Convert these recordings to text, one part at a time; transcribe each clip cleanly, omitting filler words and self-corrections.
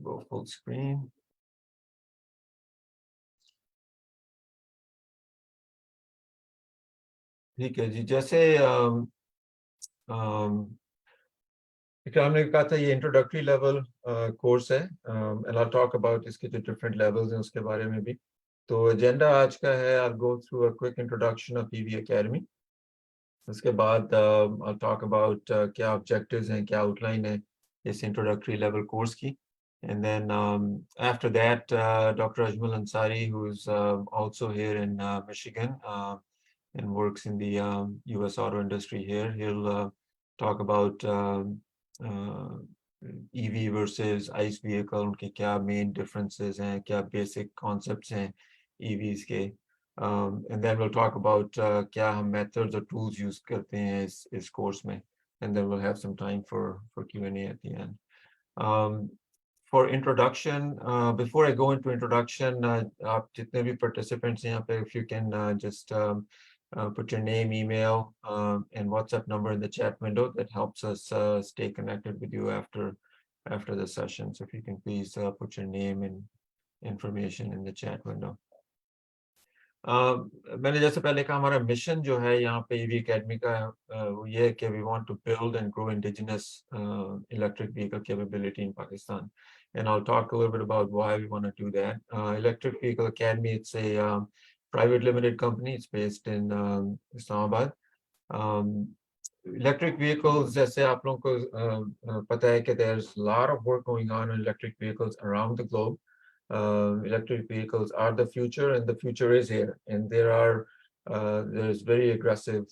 go full screen. ٹھیک ہے جی. جیسے اکرام نے کہا تھا یہ انٹروڈکٹری لیول کورس ہے, and I'll talk about اس کے جو ڈفرینٹ لیولز ہیں اس کے بارے میں بھی. تو ایجنڈا آج کا ہے, I'll go through a quick introduction of EV Academy. اس کے بعد I'll talk about کیا آبجیکٹیوز ہیں, کیا آؤٹ لائن ہے اس انٹروڈکٹری لیول کورس کی. And then after that, Dr. Ajmal Ansari, who is also here in Michigan and works in the US auto industry here, he'll talk about EV versus ICE vehicle, ان کے کیا مین differences ہیں, کیا basic concepts ہیں EVs کے. And then we'll talk about کیا ہم methods اور tools use کرتے ہیں اس کورس میں. And then we'll have some time for Q&A at the end. For introduction, before I go into introduction, آپ جتنے بھی participants ہیں یہاں پہ, if you can just put your name, email, and WhatsApp number in the chat window, that helps us stay connected with you after the session. So if you can please put your name and information in the chat window. میں نے جیسے پہلے کہا, ہمارا mission جو ہے یہاں پہ EV Academy کا وہ یہ ہے کہ we want to build and grow indigenous electric vehicle capability in Pakistan. And I'll talk a little bit about why we want to do that. Electric Vehicle Academy, it's a private limited company. It's based in Islamabad. Electric vehicles, جیسے آپ لوگوں کو پتہ ہے کہ there's a lot of work going on electric vehicles around the globe. Electric vehicles are the future, and the future is here. And there's very aggressive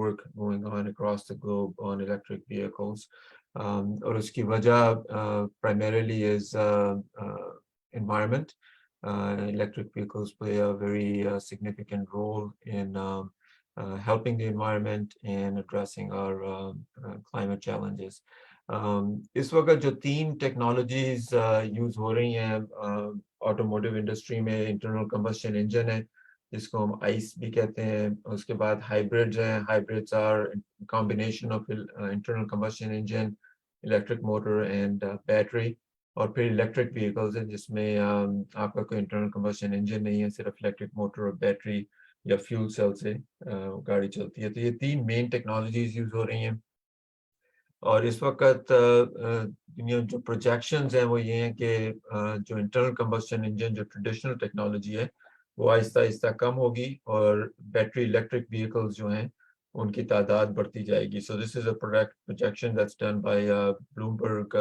work going on across the globe on electric vehicles. اور اس کی وجہ primarily is environment. Electric vehicles play a very significant role in helping the environment and addressing our climate challenges. اس وقت جو 3 technologies use ہو رہی ہیں automotive industry میں, internal combustion engine ہے جس کو ہم آئس بھی کہتے ہیں, اس کے بعد ہائیبریڈز ہیں. Hybrids are combination of internal combustion engine, electric motor and battery. اور پھر الیکٹرک وہیکلز ہیں جس میں آپ کا کوئی انٹرنل کمبشن انجن نہیں ہے, صرف الیکٹرک موٹر اور بیٹری یا فیول سیل سے گاڑی چلتی ہے. تو یہ 3 مین ٹیکنالوجیز یوز ہو رہی ہیں. اور اس وقت دنیا جو پروجیکشنز ہیں وہ یہ ہیں کہ جو انٹرنل کمبشن انجن جو ٹریڈیشنل ٹیکنالوجی ہے وہ آہستہ آہستہ کم ہوگی, اور بیٹری الیکٹرک وہیکلز جو ہیں ان کی تعداد بڑھتی جائے گی. سو دس از اے projection that's done by Bloomberg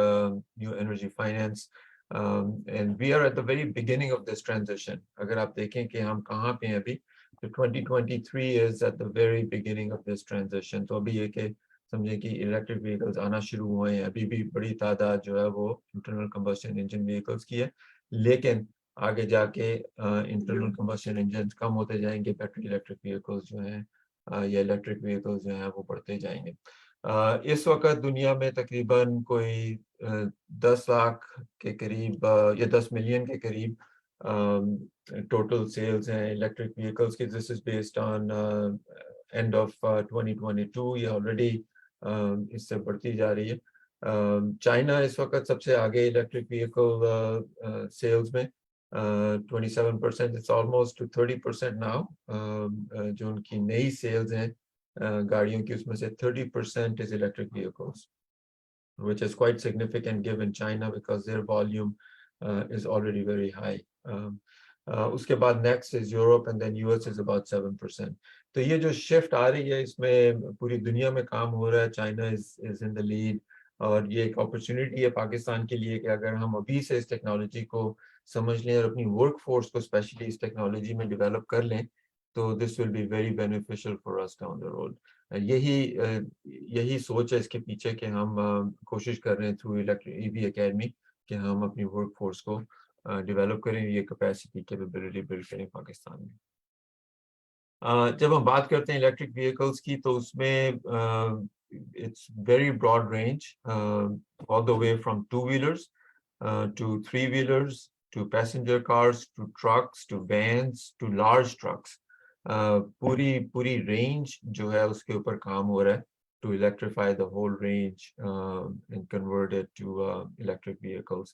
New Energy Finance, and we are at the very beginning of this transition. اگر آپ دیکھیں کہ ہم کہاں پہ ہیں ابھی, تو 2023 is at the very beginning of this transition. تو ابھی یہ کہ سمجھیں کہ الیکٹرک وہیکلز آنا شروع ہوئے ہیں, ابھی بھی بڑی تعداد جو ہے وہ انٹرنل کمبشن انجن وہیکلز کی ہے, لیکن آگے جا کے انٹرنل کمبشن انجنز کم ہوتے جائیں گے, بیٹری الیکٹرک وہیکلز جو ہیں یا الیکٹرک وہیکلز جو ہیں وہ بڑھتے جائیں گے. اس وقت دنیا میں تقریباً کوئی 10 لاکھ کے قریب یا 10 ملین کے قریب ٹوٹل سیلز ہیں الیکٹرک وہیکلز کی. This is based on end of 2022. یہ آلریڈی اس سے بڑھتی جا رہی ہے. چائنا اس وقت سب سے آگے الیکٹرک وہیکل سیلز میں, 27%. It's almost to 30% now. جو ان کی نئی سیلز ہیں گاڑیوں کی, اس میں سے 30% is electric vehicles, which is quite significant given China because their volume is already very high. اس کے بعد next is Europe, and then US is about 7%. تو یہ جو شفٹ آ رہی ہے اس میں پوری دنیا میں کام ہو رہا ہے. China is in the lead, اور یہ ایک اپرچونیٹی ہے پاکستان کے لیے کہ اگر ہم ابھی سے اس ٹیکنالوجی کو سمجھ لیں اور اپنی ورک فورس کو اسپیشلی اس ٹیکنالوجی میں ڈیولپ کر لیں, تو this will be very beneficial for us down the road. یہی سوچ ہے اس کے پیچھے کہ ہم کوشش کر رہے ہیں تھرو EV اکیڈمی کہ ہم اپنی ورک فورس کو ڈیولپ کریں, یہ کیپیسٹی کیپیبلٹی بلڈ کریں پاکستان میں. جب ہم بات کرتے ہیں الیکٹرک وہیکلس کی تو اس میں it's very broad range, all the way from 2-wheelers to 3-wheelers to passenger cars to trucks to vans to large trucks. پوری رینج جو ہے اس کے اوپر کام ہو رہا ہے to electrify the whole range and convert it to electric vehicles.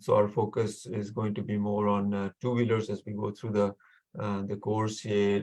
So our focus is going to be more on two-wheelers as we go through the course here.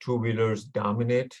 two-wheelers dominate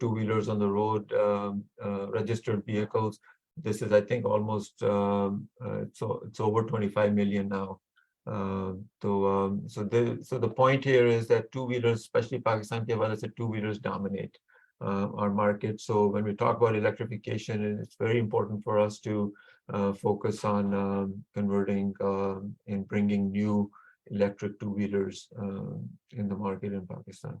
two-wheelers on the road, registered vehicles. This is, I think, almost it's over 25 million now. So the point here is that two-wheelers, especially Pakistan ke hawale se, two-wheelers dominate our market. So when we talk about electrification, it's very important for us to focus on converting and bringing new electric two-wheelers in the market in Pakistan.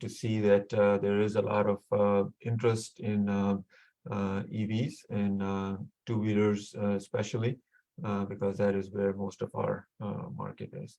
to see that there is a lot of interest in EVs and two-wheelers especially because that is where most of our market is.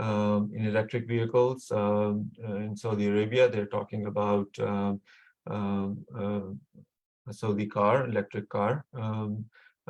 In electric vehicles in Saudi Arabia, they're talking about a Saudi car, electric car,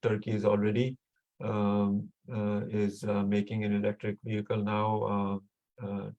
Turkey is already is making an electric vehicle now,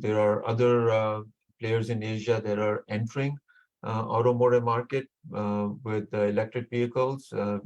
There are other players in Asia that are entering automotive market with electric vehicles.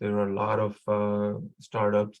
there are a lot of startups.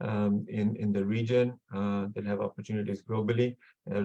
in the region, they'll have opportunities globally.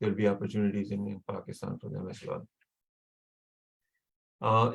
there'll be opportunities in Pakistan for them as well.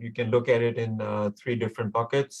you can look at it in three different buckets.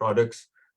products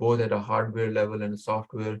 both at a hardware level and a software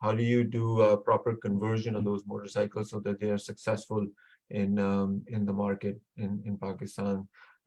how do you do a proper conversion of those motorcycles so that they are successful in the market in Pakistan.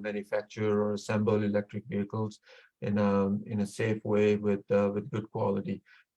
manufacture or assemble electric vehicles in a safe way with good quality.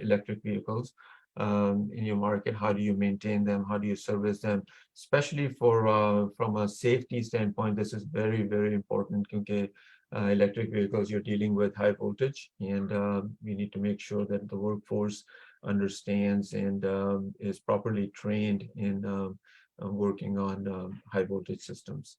electric vehicles in your market, how do you maintain them, how do you service them, especially for from a safety standpoint. This is very, very important because electric vehicles, you're dealing with high voltage, and we need to make sure that the workforce understands and is properly trained in working on high voltage systems.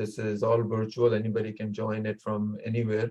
This is all virtual, anybody can join it from anywhere.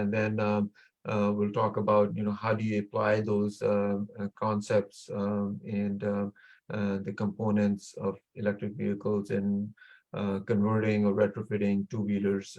and then we'll talk about how do you apply those concepts and the components of electric vehicles and converting or retrofitting two-wheelers,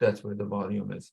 that's where the volume is.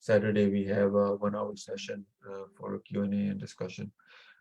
Saturday we have a 1 hour session for Q&A and discussion.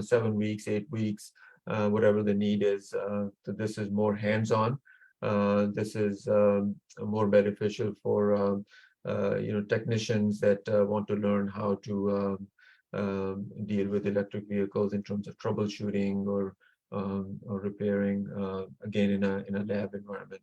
7 weeks, 8 weeks, whatever the need is. So this is more hands-on. This is more beneficial for technicians that want to learn how to deal with electric vehicles in terms of troubleshooting or repairing, again in a lab environment.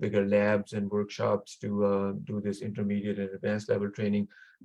bigger labs and workshops to do this intermediate and advanced level training.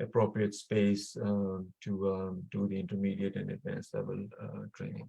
appropriate space to do the intermediate and advanced level training.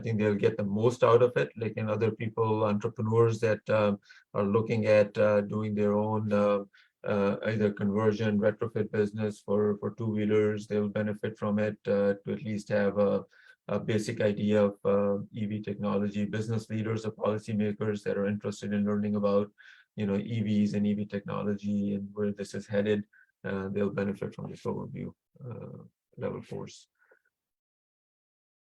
think they'll get the most out of it. Like in other people, entrepreneurs that are looking at doing their own either conversion, retrofit business for two-wheelers, they'll benefit from it to at least have a basic idea of EV technology. Business leaders or policymakers that are interested in learning about EVs and EV technology and where this is headed. They'll benefit from this overview level course.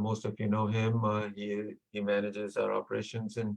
most of you know him. He manages our operations in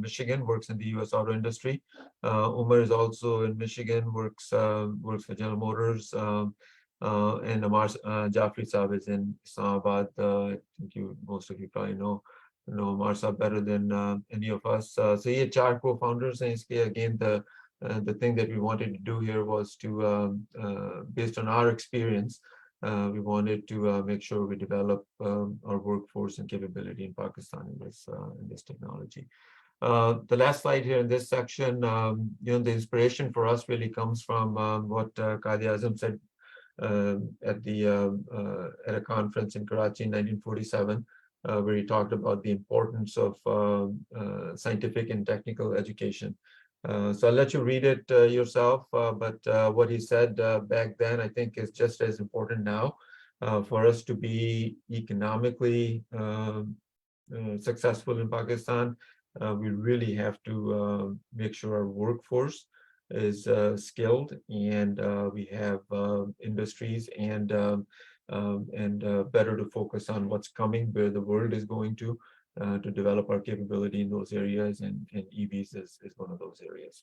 Michigan, works in the US auto industry. Umar is also in Michigan, works for General Motors. And Amar Jafri Saab is in Islamabad. I think most of you probably know Amar Saab better than any of us. So ye char co-founders hain iske. Again, the thing that we wanted to do here was to, based on our experience, we wanted to make sure we develop our workforce and capability in Pakistan in this technology. The last slide here in this section, the inspiration for us really comes from what Qadi Azam said at a conference in Karachi in 1947, where he talked about the importance of scientific and technical education. So I'll let you read it yourself, but what he said back then, I think, is just as important now. For us to be economically successful in Pakistan, we really have to make sure our workforce is skilled, and we have industries and better to focus on what's coming, where the world is going to develop our capability in those areas, and EVs is one of those areas.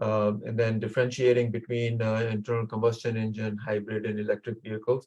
And then differentiating between internal combustion engine, hybrid and electric vehicles.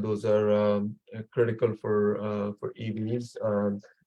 those are critical for EVs.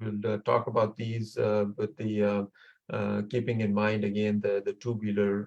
we'll talk about these with the keeping in mind again the two-wheeler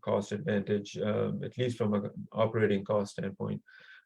cost advantage, at least from an operating cost standpoint.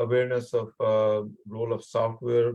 awareness of role of software,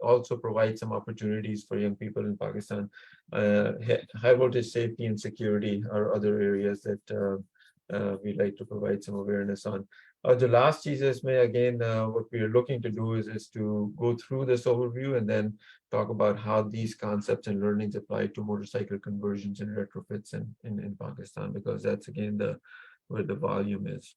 also provides some opportunities for young people in Pakistan. High voltage safety and security are other areas that we like to provide some awareness on. The last piece is, again, what we are looking to do is to go through this overview and then talk about how these concepts and learnings apply to motorcycle conversions and retrofits in Pakistan, because that's again where the volume is.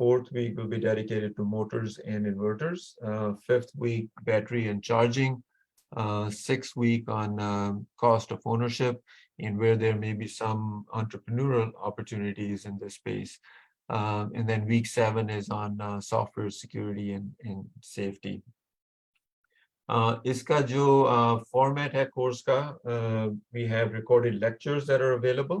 fourth week will be dedicated to motors and inverters fifth week battery and charging sixth week on cost of ownership and where there may be some entrepreneurial opportunities in this space. And then week 7 is on software security and safety. Iska jo format hai course ka, we have recorded lectures that are available.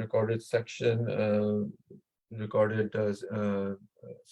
recorded section, recorded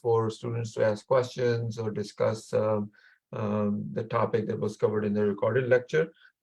for students to ask questions or discuss the topic that was covered in the recorded lecture.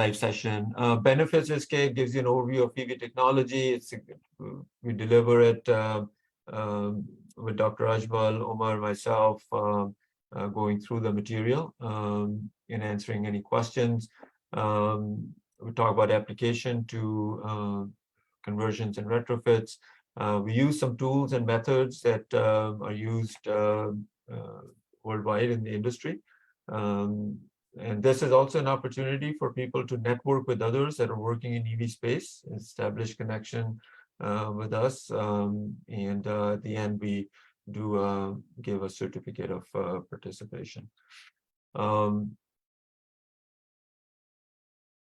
live session. Benefits is it gives you an overview of EV technology. We deliver it with Dr. Ajmal, Omar, myself, going through the material and answering any questions. We talk about application to conversions and retrofits. We use some tools and methods that are used worldwide in the industry. And this is also an opportunity for people to network with others that are working in EV space, establish connection with us, and at the end we do give a certificate of participation.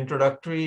introductory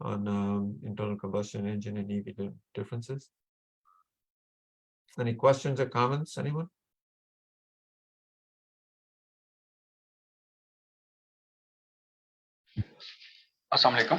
on internal combustion engine and EV differences? Any questions or comments, anyone? Assalamu alaikum.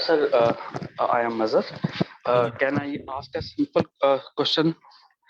Sir, I am Mazhar. Can I ask a simple question?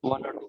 One or two.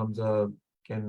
Hamza can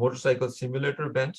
motorcycle simulator bench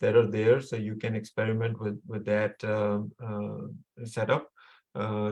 that are there, so you can experiment with that setup.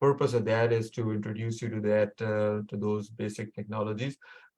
purpose of that is to introduce you to that, to those basic technologies.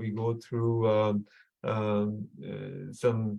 we go through some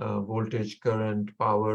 voltage, current, power,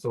So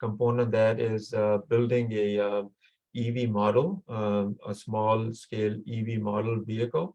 component that is building a EV model, a small scale EV model vehicle,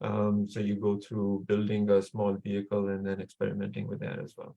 So you go through building a small vehicle and then experimenting with that as well.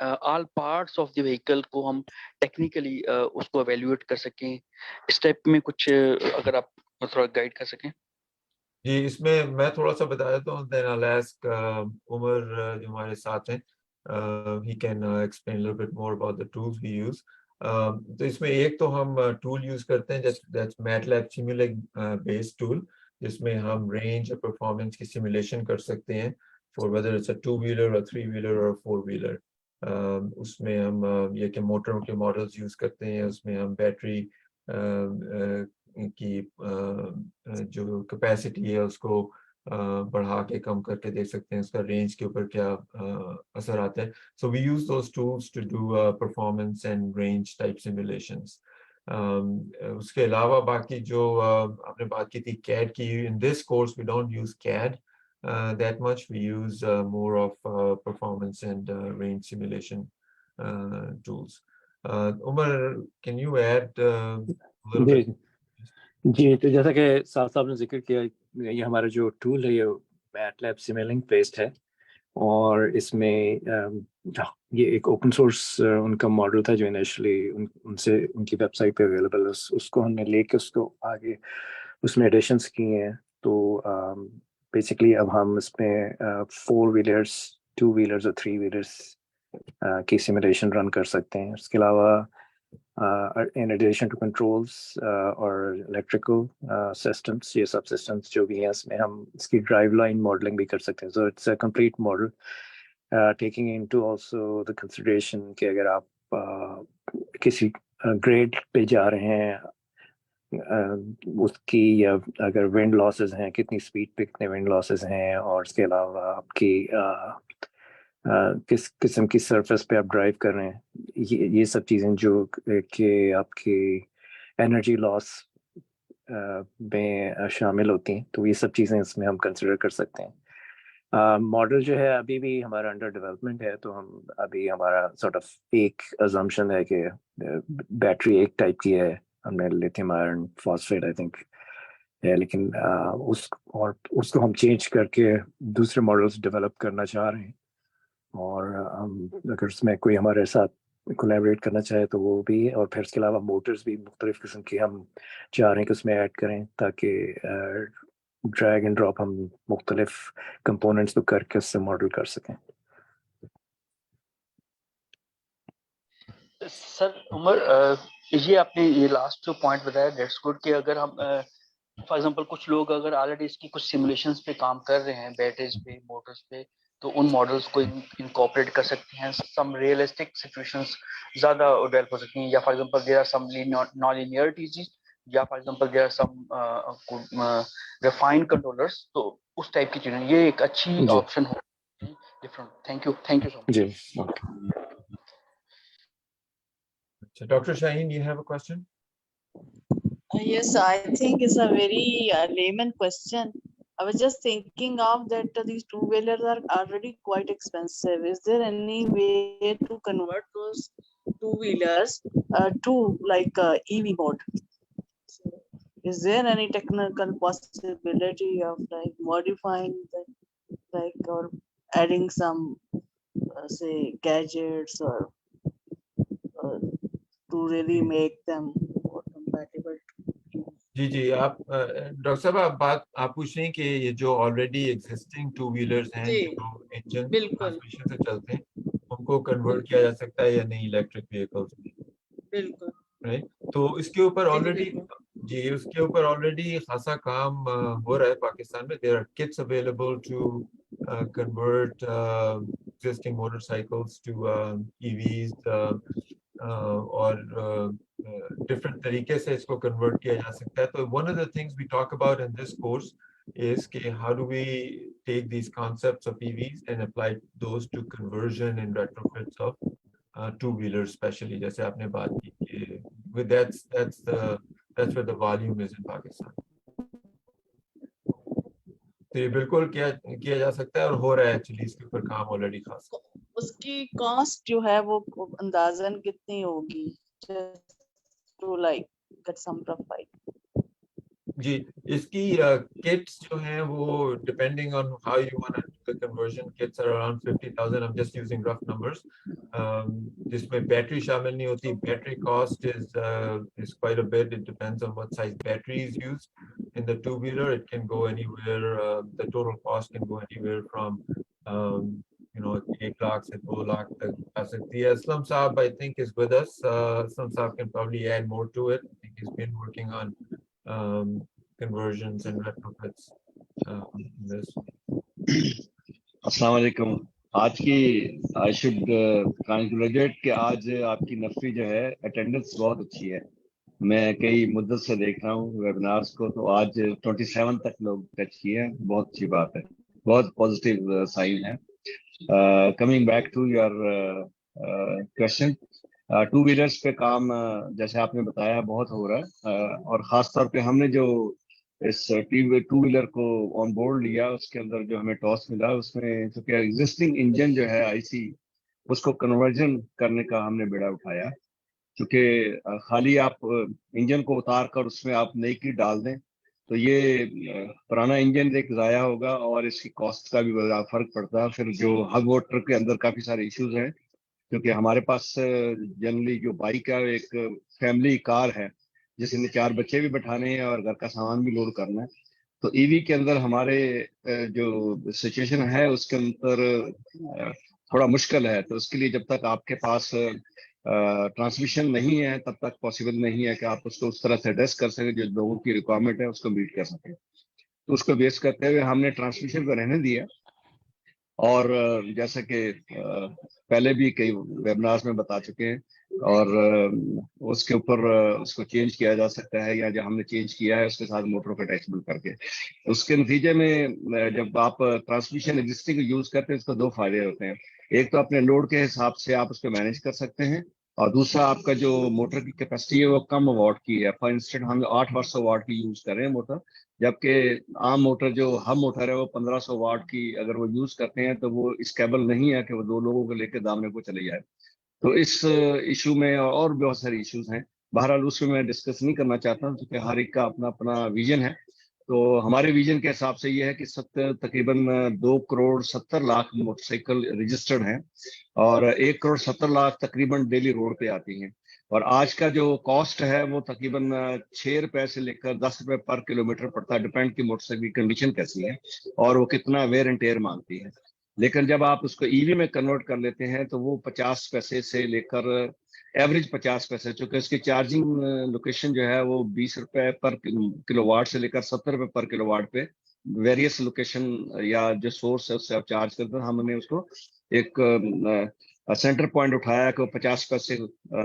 all parts of the vehicle کو ہم technically اس کو evaluate کر سکیں. اس type میں کچھ اگر آپ تھوڑا گائڈ کر سکیں. جی اس میں تھوڑا سا بتا دیتا ہوں, then I'll ask عمر جو ہمارے ساتھ ہیں, he can explain a little bit more about the tools we use. تو اس میں ایک تو ہم ٹول یوز کرتے ہیں that's MATLAB Simulink based tool, جس میں ہم رینج اور پرفارمنس کی سیمولیشن کر سکتے ہیں for whether it's a 2-wheeler or 3-wheeler or 4-wheeler. اس میں ہم یہ کہ موٹروں کے ماڈلز یوز کرتے ہیں, اس میں ہم بیٹری کی جو کیپیسٹی ہے اس کو بڑھا کے کم کر کے دیکھ سکتے ہیں, اس کا رینج کے اوپر کیا اثر آتا ہے. So we use those tools to do performance and range type simulations. اس کے علاوہ باقی جو آپ نے بات کی تھی CAD کی, in this course we don't use CAD that much. We use more of performance and range simulation tools. Umar, can you add a little bit? جی تو جیسا کہ صاحب نے ذکر کیا, یہ ہمارا جو ٹول ہے یہ MATLAB Simulink بیسڈ ہے, اور اس میں یہ ایک اوپن سورس ان کا ماڈل تھا جو انیشلی ان سے ان کی ویب سائٹ پہ اویلیبل ہے. اس کو ہم نے لے کے اس کو آگے اس میں ایڈیشنس کیے ہیں. تو بیسکلی اب ہم اس میں 4 ویلرس 2 ویلرس اور 3 ویلرس کی سیمولیشن رن کر سکتے ہیں. اس کے علاوہ in addition to controls اور electrical systems, یہ سب systems جو بھی ہیں اس میں ہم اس کی ڈرائیو لائن ماڈلنگ بھی کر سکتے ہیں. So it's a complete model taking into also the consideration کہ اگر آپ کسی گریڈ پہ جا رہے ہیں اس کی, یا اگر ونڈ لاسز ہیں کتنی اسپیڈ پہ کتنے ونڈ لاسز ہیں, اور اس کے علاوہ آپ کی کس قسم کی سرفیس پہ آپ ڈرائیو کر رہے ہیں, یہ سب چیزیں جو کہ آپ کی انرجی لاس میں شامل ہوتی ہیں, تو یہ سب چیزیں اس میں ہم کنسیڈر کر سکتے ہیں. ماڈل جو ہے ابھی بھی ہمارا انڈر ڈیولپمنٹ ہے, تو ہم ابھی ہمارا سارٹ آف ایک ازمپشن ہے کہ بیٹری ایک ٹائپ کی ہے, ہم نے lithium iron phosphate I think ہے, لیکن اس کو ہم چینج کر کے دوسرے ماڈلس ڈیولپ کرنا چاہ رہے ہیں. اور اگر اس میں کوئی ہمارے ساتھ کولیبریٹ کرنا چاہے تو وہ بھی, اور پھر اس کے علاوہ موٹرز بھی مختلف قسم کی ہم چاہ رہے ہیں کہ اس میں ایڈ کریں, تاکہ ڈریگ اینڈ ڈراپ ہم مختلف کمپوننٹس کو کر کے اس سے ماڈل کر سکیں. سر عمر, یہ آپ نے یہ لاسٹ جو پوائنٹ بتایا دیٹس گڈ کہ اگر ہم فار ایگزامپل کچھ لوگ اگر آلریڈی اس کی کچھ سیمولیشنس پہ کام کر رہے ہیں بیٹریز پہ موٹرز پہ, تو ان ماڈلس کو انکارپوریٹ کر سکتے ہیں. سم ریئلسٹک سچویشنز زیادہ ڈیولپ ہو سکتی ہیں, یا for example there are some non linearities, یا for example there are some refined controllers, تو اس ٹائپ کی چیزیں یہ ایک اچھی آپشن ہو different. Thank you so much. جی Dr. Shaheen, you have a question? Yes, I think it's a very layman question. I was just thinking of that these two-wheelers are already quite expensive. Is there any way to convert those two-wheelers to like EV mode? So, is there any technical possibility of like modifying that, like, or adding some say gadgets or to really make them more compatible? جی آپ doctor صاحب آپ پوچھ رہے ہیں کہ یہ جو already existing 2 wheelers ہیں جو انجن ٹرانسمیشن سے چلتے ہیں ان کو کنورٹ کیا جا سکتا ہے یا نہیں الیکٹرک وہیکلز میں؟ بالکل رائٹ, تو اس کے اوپر آلریڈی خاصا کام ہو رہا ہے پاکستان میں. There are kits available to convert existing motorcycles to EVs, اور ڈفرینٹ طریقے سے اس کو کنورٹ کیا جا سکتا ہے. تو one of the things we talk about in this course is کہ how do we take these concepts of EVs and apply those to conversion and retrofits of two-wheelers especially, جیسے آپ نے بات کی کہ that's where the volume is in Pakistan. تو یہ بالکل کیا جا سکتا ہے اور ہو رہا ہے ایکچولی, اس کے اوپر کام آلریڈی خاص. اس کی کاسٹ جو ہے وہ اندازاً کتنی ہوگی to like get some rough idea? جی اس کی کٹس جو ہیں وہ depending on how you want the conversion kits are around 50,000. I'm just using rough numbers. جس میں بیٹری شامل نہیں ہوتی. Battery cost is quite a bit. It depends on what size battery is used. In the two-wheeler, it can go anywhere. The total cost can go anywhere from 1 lakh سے 2 lakh تک آ سکتی ہے. Aslam Saab, I think, is with us. Aslam Saab can probably add more to it. I think he's been working on conversions and retrofits in this. السلام علیکم. آج کی I should congratulate کہ آج آپ کی نفری جو ہے اٹینڈنس بہت اچھی ہے. میں کئی مدت سے دیکھ رہا ہوں ویبنارس کو, تو آج 27 تک لوگ ٹچ کیے ہیں. بہت اچھی بات ہے, بہت پازیٹیو سائن ہے. Coming back to your question, two wheelers پہ کام جیسے آپ نے بتایا بہت ہو رہا ہے, اور خاص طور پہ ہم نے جو اس ٹو ویلر کو آن بورڈ لیا, اس کے اندر جو ہمیں ٹاس ملا, اس میں چونکہ ایگزسٹنگ انجن جو ہے آئی سی, اس کو کنورژن کرنے کا ہم نے بیڑا اٹھایا. کیونکہ خالی آپ انجن کو اتار کر اس میں آپ نئی کٹ ڈال دیں تو یہ پرانا انجن ایک ضائع ہوگا, اور اس کی کاسٹ کا بھی بڑا فرق پڑتا ہے. پھر جو ہب واٹر کے اندر کافی سارے ایشوز ہیں, کیونکہ ہمارے پاس جنرلی جو بائک ہے ایک فیملی کار ہے جس میں 4 بچے بھی بٹھانے ہیں اور گھر کا سامان بھی لوڈ کرنا ہے. تو ای وی کے اندر ہمارے جو سچویشن ہے اس کے اندر تھوڑا مشکل ہے. تو اس کے لیے جب تک آپ کے پاس ٹرانسمیشن نہیں ہے تب تک پاسبل نہیں ہے کہ آپ اس کو اس طرح سے ایڈریس کر سکیں جو لوگوں کی ریکوائرمنٹ ہے اس کو میٹ کر سکیں. تو اس کو بیس کرتے ہوئے ہم نے ٹرانسمیشن کو رہنے دیا, اور جیسا کہ پہلے بھی کئی ویبنارز میں بتا چکے ہیں, اور اس کے اوپر اس کو چینج کیا جا سکتا ہے, یا جو ہم نے چینج کیا ہے اس کے ساتھ موٹر کو اٹیچمنٹ کر کے. اس کے نتیجے میں جب آپ ٹرانسمیشن ایگزسٹنگ یوز کرتے ہیں اس کو 2 فائدے ہوتے ہیں. ایک تو اپنے لوڈ کے حساب سے آپ اس کو مینیج کر سکتے ہیں, اور دوسرا آپ کا جو موٹر کی کیپیسٹی ہے وہ کم واٹ کی ہے. فار انسٹنٹ ہم 800 واٹ کی یوز کر رہے ہیں موٹر, جبکہ عام موٹر جو ہم موٹر ہے وہ 1500 واٹ کی اگر وہ یوز کرتے ہیں تو وہ اس کیبل نہیں ہے کہ وہ 2 لوگوں کو لے کے دامنے کو چلے جائے. تو اس ایشو میں اور بہت سارے ایشوز ہیں. بہرحال اس میں ڈسکس نہیں کرنا چاہتا ہوں کیونکہ ہر ایک کا اپنا اپنا ویژن ہے. تو ہمارے ویژن کے حساب سے یہ ہے کہ تقریباً 2.70 کروڑ موٹر سائیکل رجسٹرڈ ہیں, اور 1.70 کروڑ تقریباً ڈیلی روڈ پہ آتی ہیں. اور آج کا جو کاسٹ ہے وہ تقریباً 6 روپے سے لے کر 10 روپے پر کلومیٹر پڑتا ہے, ڈپینڈ کی موٹر سائیکل کی کنڈیشن کیسی ہے اور وہ کتنا ویئر اینڈ ٹیئر مانگتی ہے. لیکن جب آپ اس کو ای وی میں کنورٹ کر لیتے ہیں تو وہ 50 پیسے سے لے کر ایوریج 50 پیسے, چونکہ اس کی چارجنگ لوکیشن جو ہے وہ 20 روپے پر کلو واٹ سے لے کر 70 روپے پر کلو واٹ پہ ویریس لوکیشن یا جو سورس ہے اس سے آپ چارج کرتے ہیں. ہم نے اس کو ایک سینٹر پوائنٹ اٹھایا کہ 50 پیسے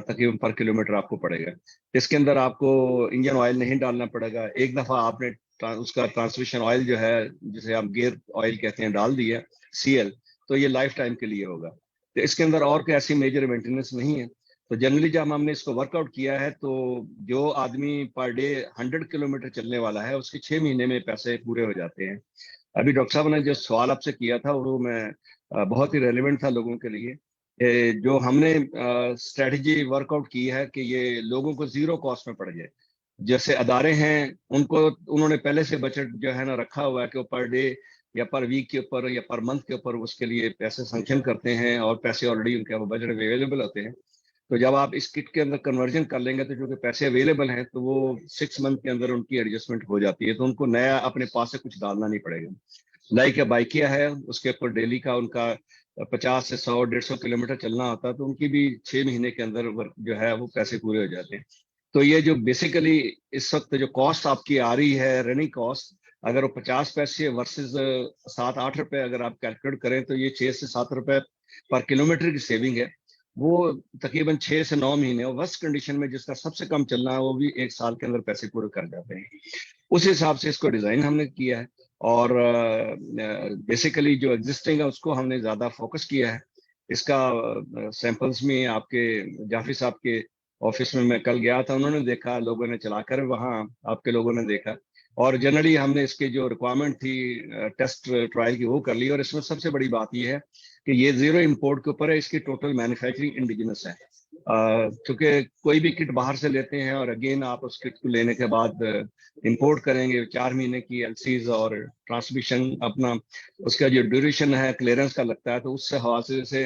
تقریباً پر کلومیٹر آپ کو پڑے گا. اس کے اندر آپ کو انجن آئل نہیں ڈالنا پڑے گا. ایک دفعہ آپ نے اس کا ٹرانسمیشن آئل جو ہے جسے آپ گیئر آئل کہتے ہیں ڈال دیا CL, تو یہ لائف ٹائم کے لیے ہوگا. تو اس کے اندر اور کوئی ایسی میجر مینٹیننس نہیں ہے. تو جنرلی جب ہم نے اس کو ورک آؤٹ کیا ہے تو جو آدمی پر ڈے 100 کلومیٹر چلنے والا ہے اس کے 6 مہینے میں پیسے پورے ہو جاتے ہیں. ابھی ڈاکٹر صاحب نے جو سوال آپ سے کیا تھا وہ میں بہت ہی ریلیونٹ تھا لوگوں کے لیے. جو ہم نے اسٹریٹجی ورک آؤٹ کی ہے کہ یہ لوگوں کو 0 کاسٹ میں پڑ جائے. جیسے ادارے ہیں ان کو انہوں نے پہلے سے بجٹ جو ہے نا رکھا ہوا ہے کہ وہ پر ڈے یا پر ویک کے اوپر یا پر منتھ کے اوپر اس کے لیے پیسے سینکشن کرتے ہیں, اور پیسے آلریڈی ان کے بجٹ میں اویلیبل ہوتے ہیں. تو جب آپ اس کٹ کے اندر کنورژن کر لیں گے تو چونکہ پیسے اویلیبل ہیں تو وہ 6 منتھ کے اندر ان کی ایڈجسٹمنٹ ہو جاتی ہے. تو ان کو نیا اپنے پاس سے کچھ ڈالنا نہیں پڑے گا. لائک بائکیا ہے اس کے اوپر ڈیلی کا ان کا 50 سے 100 150 کلومیٹر چلنا ہوتا ہے, تو ان کی بھی 6 مہینے کے اندر جو ہے وہ پیسے پورے ہو جاتے ہیں. تو یہ جو بیسیکلی اس وقت جو کاسٹ آپ کی آ رہی ہے رننگ کاسٹ, اگر وہ 50 پیسے ورسز 7-8 روپے اگر آپ کیلکولیٹ کریں تو یہ 6 سے 7 روپے پر کلومیٹر کی سیونگ ہے. وہ تقریباً 6 سے 9 مہینے ورسٹ کنڈیشن میں جس کا سب سے کم چلنا ہے وہ بھی 1 سال کے اندر پیسے پورے کر جاتے ہیں. اس حساب سے اس کو ڈیزائن ہم نے کیا ہے, اور بیسیکلی جو ایگزسٹنگ ہے اس کو ہم نے زیادہ فوکس کیا ہے. اس کا سیمپلز میں آپ کے جعفری صاحب کے آفس میں کل گیا تھا, انہوں نے دیکھا, لوگوں نے چلا کر وہاں آپ کے لوگوں نے دیکھا, اور جنرلی ہم نے اس کی جو ریکوائرمنٹ تھی ٹیسٹ ٹرائل کی وہ کر لی. اور اس میں سب سے بڑی بات یہ ہے کہ یہ 0 امپورٹ کے اوپر ہے, اس کی ٹوٹل مینوفیکچرنگ انڈیجنس ہے. کیونکہ کوئی بھی کٹ باہر سے لیتے ہیں اور اگین آپ اس کٹ کو لینے کے بعد امپورٹ کریں گے 4 مہینے کی LCs اور ٹرانسمیشن اپنا اس کا جو ڈیوریشن ہے کلیئرنس کا لگتا ہے, تو اس سے حوالے سے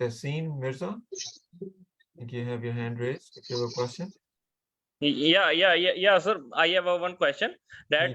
Tassim Mirza, I think you have your hand raised if you have a question. Yeah, sir. I have one question. That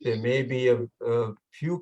there may be a few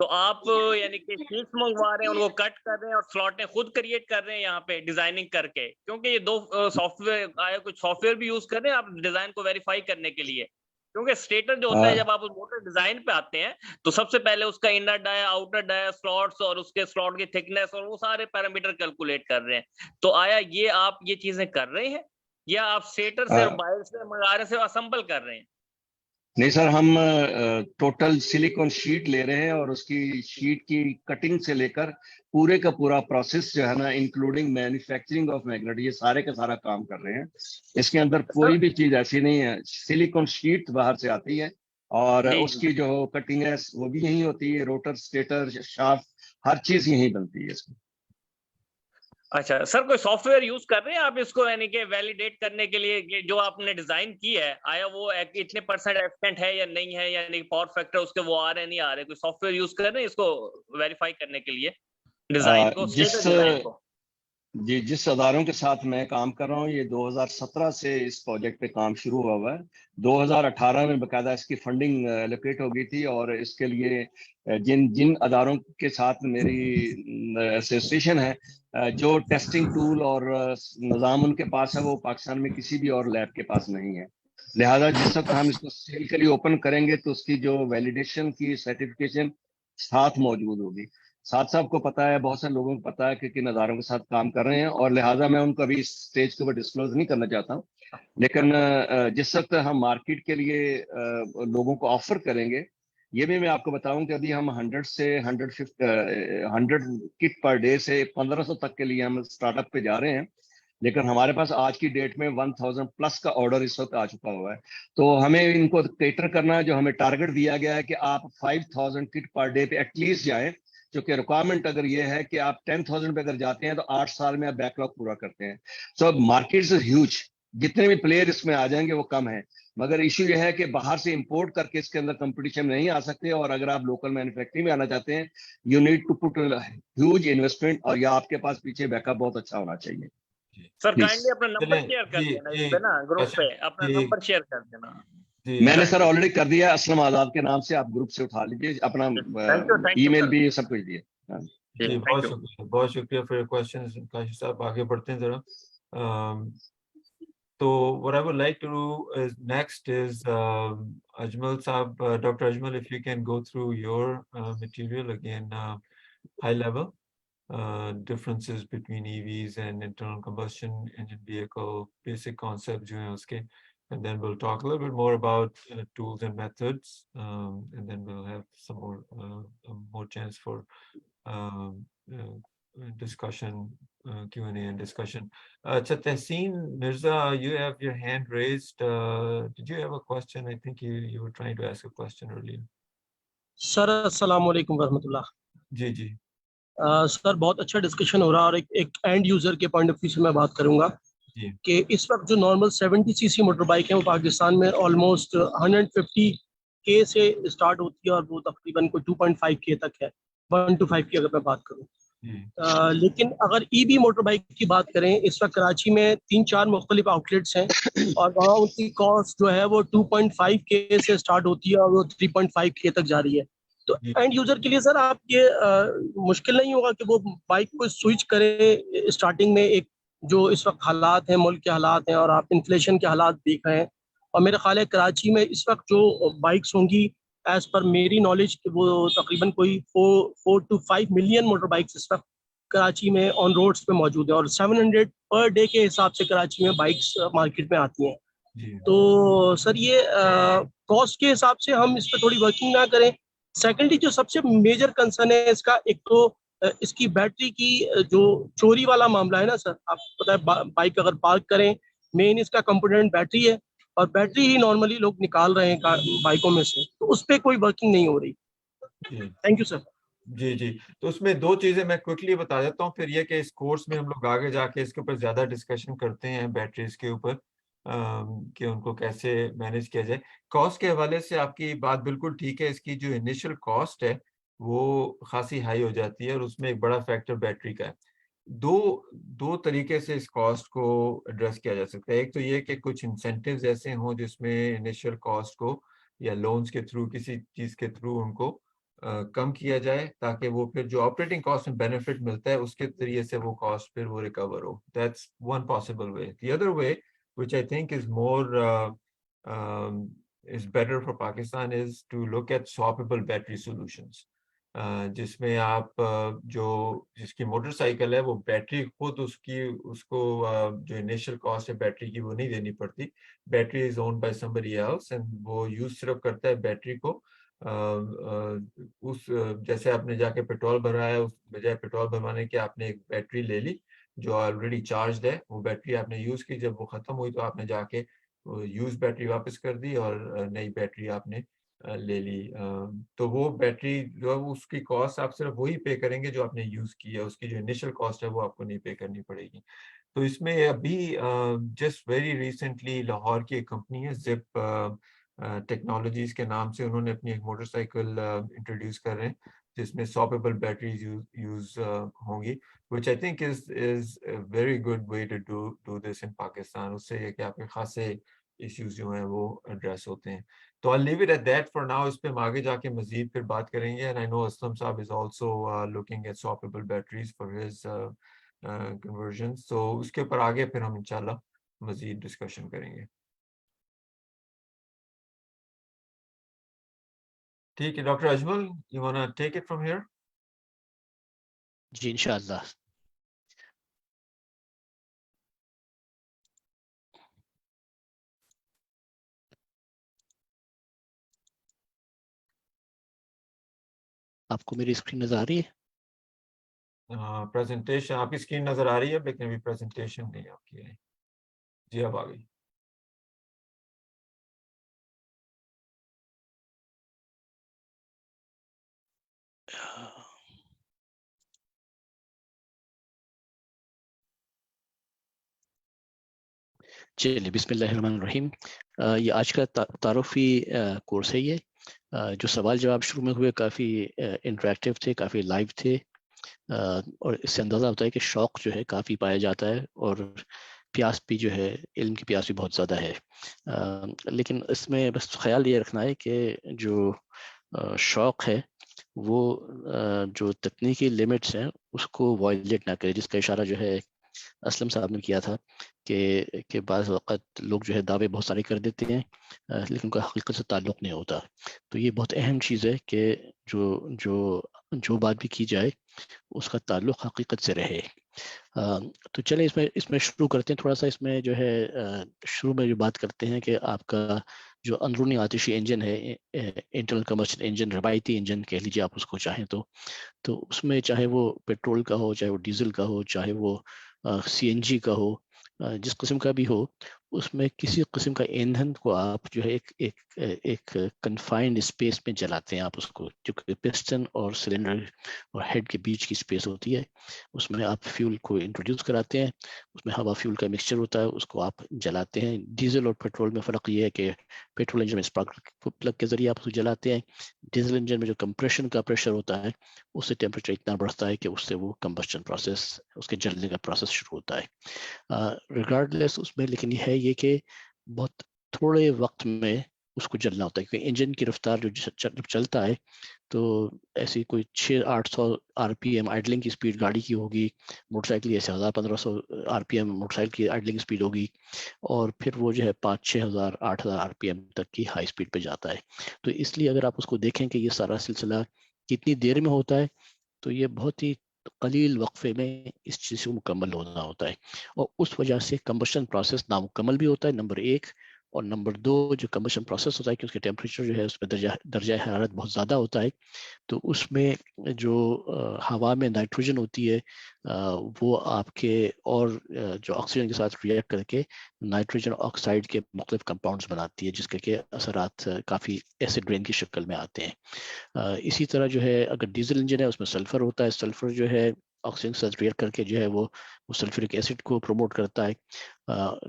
تو آپ یعنی کہ شیٹس منگوا رہے ہیں، ان کو کٹ کر رہے ہیں اور سلاٹیں خود کریٹ کر رہے ہیں یہاں پہ ڈیزائننگ کر کے، کیونکہ یہ دو سافٹ ویئر آیا، کچھ سافٹ ویئر بھی یوز کر رہے ہیں آپ ڈیزائن کو ویریفائی کرنے کے لیے، کیونکہ اسٹیٹر جو ہوتا ہے جب آپ اس موٹر ڈیزائن پہ آتے ہیں تو سب سے پہلے اس کا inner dia, outer dia, slots اور اس کے سلاٹ کی تھکنیس اور وہ سارے پیرامیٹر کیلکولیٹ کر رہے ہیں. تو آیا یہ آپ یہ چیزیں کر رہے ہیں یا آپ اسٹیٹر سے اور بائر سے منگا رہے سے اسمبل کر رہے ہیں؟ نہیں سر، ہم ٹوٹل سلیکون شیٹ لے رہے ہیں اور اس کی شیٹ کی کٹنگ سے لے کر پورے کا پورا پروسیس جو ہے نا، انکلوڈنگ مینوفیکچرنگ آف میگنیٹ، یہ سارے کا سارا کام کر رہے ہیں. اس کے اندر کوئی بھی چیز ایسی نہیں ہے. سلیکون شیٹ باہر سے آتی ہے اور اس کی جو کٹنگ ہے وہ بھی یہیں ہوتی ہے. روٹر، اسٹیٹر، شافٹ، ہر چیز یہیں بنتی ہے اس کی. اچھا سر، کوئی سافٹ ویئر یوز کر رہے ہیں آپ اس کو یعنی کہ ویلیڈیٹ کرنے کے لیے کہ جو آپ نے ڈیزائن کی ہے آیا وہ اتنے پرسنٹ ایفیشینٹ ہے یا نہیں ہے، یعنی پاور فیکٹر اس کے وہ آ رہے ہیں نہیں آ رہے، کوئی سافٹ ویئر یوز کر رہے ہیں اس کو ویریفائی کرنے کے لیے ڈیزائن کو، ڈیزائن کو؟ جی، جس اداروں کے ساتھ میں کام کر رہا ہوں یہ 2017 سے اس پروجیکٹ پہ کام شروع ہوا ہوا ہے. 2018 میں باقاعدہ اس کی فنڈنگ الوکیٹ ہو گئی تھی اور اس کے لیے جن اداروں کے ساتھ میری ایسوسیشن ہے، جو ٹیسٹنگ ٹول اور نظام ان کے پاس ہے وہ پاکستان میں کسی بھی اور لیب کے پاس نہیں ہے. لہذا جس وقت ہم اس کو سیل کے لیے اوپن کریں گے تو اس کی جو ویلیڈیشن کی سرٹیفکیشن ساتھ موجود ہوگی. ساتھ صاحب کو پتا ہے، بہت سے لوگوں کو پتا ہے کہ کن اداروں کے ساتھ کام کر رہے ہیں، اور لہٰذا میں ان کو ابھی اس اسٹیج کے اوپر ڈسکلوز نہیں کرنا چاہتا ہوں. لیکن جس وقت ہم مارکیٹ کے لیے لوگوں کو آفر کریں گے، یہ بھی میں آپ کو بتاؤں کہ ابھی ہم 100 سے 100 کٹ پر ڈے سے 1500 تک کے لیے ہم اسٹارٹ اپ پہ جا رہے ہیں. لیکن ہمارے پاس آج کی ڈیٹ میں 1000 پلس کا آرڈر اس وقت آ چکا ہوا ہے. تو ہمیں ان کو کیٹر کرنا ہے. جو ہمیں ٹارگٹ دیا گیا ہے کہ آپ 5000 کٹ پر ڈے پہ ایٹ لیسٹ جائیں، کیونکہ ریکوائرمنٹ اگر یہ ہے کہ آپ 10,000 پہ اگر جاتے ہیں تو 8 سال میں آپ بیک لاگ پورا کرتے ہیں. سو مارکیٹ از ہیوج، جتنے بھی پلیئر اس میں آ جائیں گے وہ کم ہیں، مگر ایشو یہ ہے کہ باہر سے امپورٹ کر کے اس کے اندر کمپٹیشن میں نہیں آ سکتے. اور اگر آپ لوکل مینوفیکچرنگ میں آنا چاہتے ہیں، you need to put huge investment, اور یا آپ کے پاس پیچھے بیک اپ بہت اچھا ہونا چاہیے. سر کائنڈلی اپنا نمبر شیئر کر جی دینا اس پہ نا، گروپ پہ اپنا نمبر شیئر کر دینا. میں نے سر آلریڈی کر دیا، اسلم آزاد کے نام سے آپ گروپ سے اٹھا لیجیے، اپنا ای میل بھی سب کچھ دیے. جی بہت شکریہ، بہت شکریہ فار یور کوسچنز. کاشف صاحب آگے بڑھتے ہیں ذرا. تو what I would like to do is next is Ajmal Saab, Dr. Ajmal, if you can go through your material again, high level differences between EVs and internal combustion engine vehicle, basic concepts jo hain uske, and then we'll talk a little bit more about tools and methods, and then we'll have some more chance for discussion, Q&A and discussion. Acha, Tehseen Mirza, you have your hand raised. Did you have a question? I think you were trying to ask a question earlier. سر السلام علیکم ورحمۃ اللہ. جی جی سر بہت اچھا discussion ہو رہا ہے، اور ایک and user کے پوائنٹ آف ویو سے میں بات کروں گا کہ اس وقت جو نارمل 70 cc موٹر بائک ہیں وہ پاکستان میں آلموسٹ 150K سے اسٹارٹ ہوتی ہے، اور وہ تقریباً کوئی 2.5K تک ہے، 1 to 5 کی اگر میں بات کروں. لیکن اگر ای بی موٹر بائک کی بات کریں، اس وقت کراچی میں 3-4 مختلف آؤٹ لیٹس ہیں، اور وہاں ان کی کاسٹ جو ہے وہ 2.5K سے اسٹارٹ ہوتی ہے اور وہ 3.5K تک جا رہی ہے. تو اینڈ یوزر کے لیے سر آپ یہ مشکل نہیں ہوگا کہ وہ بائک کو سوئچ کرے اسٹارٹنگ میں، ایک جو اس وقت حالات ہیں، ملک کے حالات ہیں، اور آپ انفلیشن کے حالات دیکھ رہے ہیں، اور میرا خیال ہے کراچی میں اس وقت جو بائکس ہوں گی ایز پر میری نالج وہ تقریباً کوئی 4 to 5 ملین موٹر بائکس اس وقت کراچی میں آن روڈس پہ موجود ہیں، اور 700 پر ڈے کے حساب سے کراچی میں بائکس مارکیٹ میں آتی ہیں. تو سر یہ کاسٹ کے حساب سے ہم اس پہ تھوڑی ورکنگ نہ کریں. سیکنڈلی جو سب سے میجر کنسرن ہے اس کا، ایک تو اس کی بیٹری کی جو چوری والا معاملہ ہے نا سر، آپ پتہ ہے بائک اگر پارک کریں مین اس کا کمپوننٹ بیٹری ہے، اور بیٹری ہی نارملی لوگ نکال رہے ہیں بائکوں میں سے، تو اس پہ کوئی ورکنگ نہیں ہو رہی. Thank you sir. جی جی تو اس میں دو چیزیں میں کوئکلی بتا دیتا ہوں، پھر یہ کہ اس کورس میں ہم لوگ آگے جا کے اس کے اوپر زیادہ ڈسکشن کرتے ہیں بیٹریز کے اوپر کہ ان کو کیسے مینیج کیا جائے. کاسٹ کے حوالے سے آپ کی بات بالکل ٹھیک ہے. اس کی جو انیشل کاسٹ ہے وہ خاصی ہائی ہو جاتی ہے، اور اس میں ایک بڑا فیکٹر بیٹری کا ہے. دو طریقے سے اس کاسٹ کو ایڈریس کیا جا سکتا ہے. ایک تو یہ کہ کچھ انسینٹیوز ایسے ہوں جس میں انیشل کاسٹ کو یا لونز کے تھرو کسی چیز کے تھرو ان کو کم کیا جائے تاکہ وہ پھر جو آپریٹنگ کاسٹ میں بینیفٹ ملتا ہے اس کے ذریعے سے وہ کاسٹ پھر وہ recover who. That's one possible way. The other way which I think is more is better for Pakistan is to look at swappable battery solutions. جس میں آپ جس کی موٹر سائیکل ہے وہ بیٹری خود اس کو جو انیشل کاسٹ ہے بیٹری کی وہ نہیں دینی پڑتی. Battery is owned by somebody else and وہ یوز صرف کرتا ہے بیٹری کو. اس جیسے آپ نے جا کے پیٹرول بھرایا اس بجائے پیٹرول بھروانے کے آپ نے ایک بیٹری لے لی جو آلریڈی چارجڈ ہے. وہ بیٹری آپ نے یوز کی, جب وہ ختم ہوئی تو آپ نے جا کے یوز بیٹری واپس کر دی اور نئی بیٹری آپ نے لے لی. تو وہ بیٹری جو اس کی کاسٹ آپ صرف وہی پے کریں گے جو آپ نے یوز کی ہے, اس کی جو انیشل کاسٹ ہے وہ آپ کو نہیں پے کرنی پڑے گی. تو اس میں ابھی جسٹ ویری ریسنٹلی لاہور کی ایک کمپنی ہے زپ ٹیکنالوجیز کے نام سے, انہوں نے اپنی ایک موٹر سائیکل انٹروڈیوس کر رہے ہیں جس میں سواپیبل بیٹریز یوز ہوں گی, which I think is a very good way to do this in Pakistan. اس سے یہ کہ آپ کے خاصے ایشوز جو ہیں وہ ایڈریس ہوتے ہیں. تو I'll leave it at that for now. اس پہ ہم آگے جا کے مزید پھر بات کریں گے. And I know اسلم صاحب is also looking at swappable batteries for his conversions. So اس کے اوپر آگے پھر ہم انشاءاللہ مزید ڈسکشن کریں گے. ٹھیک ہے doctor Ajmal, you wanna take it from here? جی انشاءاللہ. آپ کو میری اسکرین نظر آ رہی ہے؟ پریزنٹیشن آپ کی اسکرین نظر آ رہی ہے لیکن ابھی پریزنٹیشن نہیں آپ کی ہے. جی اب آ گئی. چلیے بسم اللہ الرحمن الرحیم. یہ آج کا تعارفی کورس ہے. یہ جو سوال جواب شروع میں ہوئے کافی انٹریکٹیو تھے, کافی لائیو تھے, اور اس سے اندازہ ہوتا ہے کہ شوق جو ہے کافی پایا جاتا ہے اور پیاس بھی جو ہے, علم کی پیاس بھی بہت زیادہ ہے. لیکن اس میں بس خیال یہ رکھنا ہے کہ جو شوق ہے وہ جو تکنیکی لیمٹس ہیں اس کو وائلیٹ نہ کرے, جس کا اشارہ جو ہے اسلم صاحب نے کیا تھا کہ بعض وقت لوگ جو ہے دعوے بہت سارے کر دیتے ہیں لیکن ان کا حقیقت سے تعلق نہیں ہوتا. تو یہ بہت اہم چیز ہے کہ جو بات بھی کی جائے اس کا تعلق حقیقت سے رہے. تو چلیں اس میں شروع کرتے ہیں. تھوڑا سا اس میں جو ہے شروع میں جو بات کرتے ہیں کہ آپ کا جو اندرونی آتشی انجن ہے, انٹرنل کمبشن انجن, روایتی انجن کہہ لیجیے آپ اس کو چاہیں تو اس میں چاہے وہ پیٹرول کا ہو, چاہے وہ ڈیزل کا ہو, چاہے وہ سی این جی کا ہو, جس قسم کا بھی ہو, اس میں کسی قسم کا ایندھن کو آپ جو ہے ایک کنفائنڈ اسپیس میں جلاتے ہیں. آپ اس کو جو کہ پسٹن اور سلنڈر اور ہیڈ کے بیچ کی اسپیس ہوتی ہے, اس میں آپ فیول کو انٹروڈیوس کراتے ہیں. اس میں ہوا فیول کا مکسچر ہوتا ہے, اس کو آپ جلاتے ہیں. ڈیزل اور پیٹرول میں فرق یہ ہے کہ پیٹرول انجن میں اسپارک پلگ کے ذریعے آپ اس کو جلاتے ہیں. ڈیزل انجن میں جو کمپریشن کا پریشر ہوتا ہے اس سے ٹیمپریچر اتنا بڑھتا ہے کہ اس سے وہ کمبشن پروسیس, اس کے جلنے کا پروسیس شروع ہوتا ہے. ریگارڈلیس اس میں لیکن یہ ہے یہ کہ بہت تھوڑے وقت میں اس کو جلنا ہوتا ہے, کیونکہ انجن کی رفتار جب چلتا ہے تو ایسی کوئی 600-800 RPM آئیڈلنگ کی سپیڈ گاڑی کی ہوگی, موٹر سائیکل ایسے 1000-1500 RPM موٹر سائیکل کی آئیڈلنگ سپیڈ ہوگی, اور پھر وہ جو ہے 5,000-6,000-8,000 RPM تک کی ہائی سپیڈ پہ جاتا ہے. تو اس لیے اگر آپ اس کو دیکھیں کہ یہ سارا سلسلہ کتنی دیر میں ہوتا ہے تو یہ بہت ہی قلیل وقفے میں اس چیز کو مکمل ہونا ہوتا ہے, اور اس وجہ سے کمبشن پروسیس نامکمل بھی ہوتا ہے, نمبر 1. اور نمبر 2, جو کمبشن پروسیس ہوتا ہے کہ اس کے ٹیمپریچر جو ہے اس میں درجہ حرارت بہت زیادہ ہوتا ہے, تو اس میں جو ہوا میں نائٹروجن ہوتی ہے وہ آپ کے اور جو آکسیجن کے ساتھ ریئیکٹ کر کے نائٹروجن آکسائڈ کے مختلف کمپاؤنڈز بناتی ہے, جس کے اثرات کافی ایسڈ رین کی شکل میں آتے ہیں. اسی طرح جو ہے اگر ڈیزل انجن ہے اس میں سلفر ہوتا ہے, سلفر جو ہے آکسیجن کے ساتھ ریئیکٹ کر کے جو ہے وہ سلفرک ایسڈ کو پروموٹ کرتا ہے.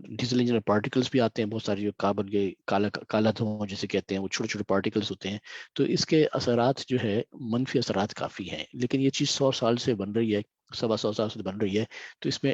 ڈیزل انجن میں پارٹیکلس بھی آتے ہیں بہت ساری, جو کاربن کے کالا دھواں جسے کہتے ہیں, وہ چھوٹے چھوٹے پارٹیکلس ہوتے ہیں. تو اس کے اثرات جو ہے منفی اثرات کافی ہیں, لیکن یہ چیز 100 سال سے بن رہی ہے, 125 سال سے بن رہی ہے, تو اس میں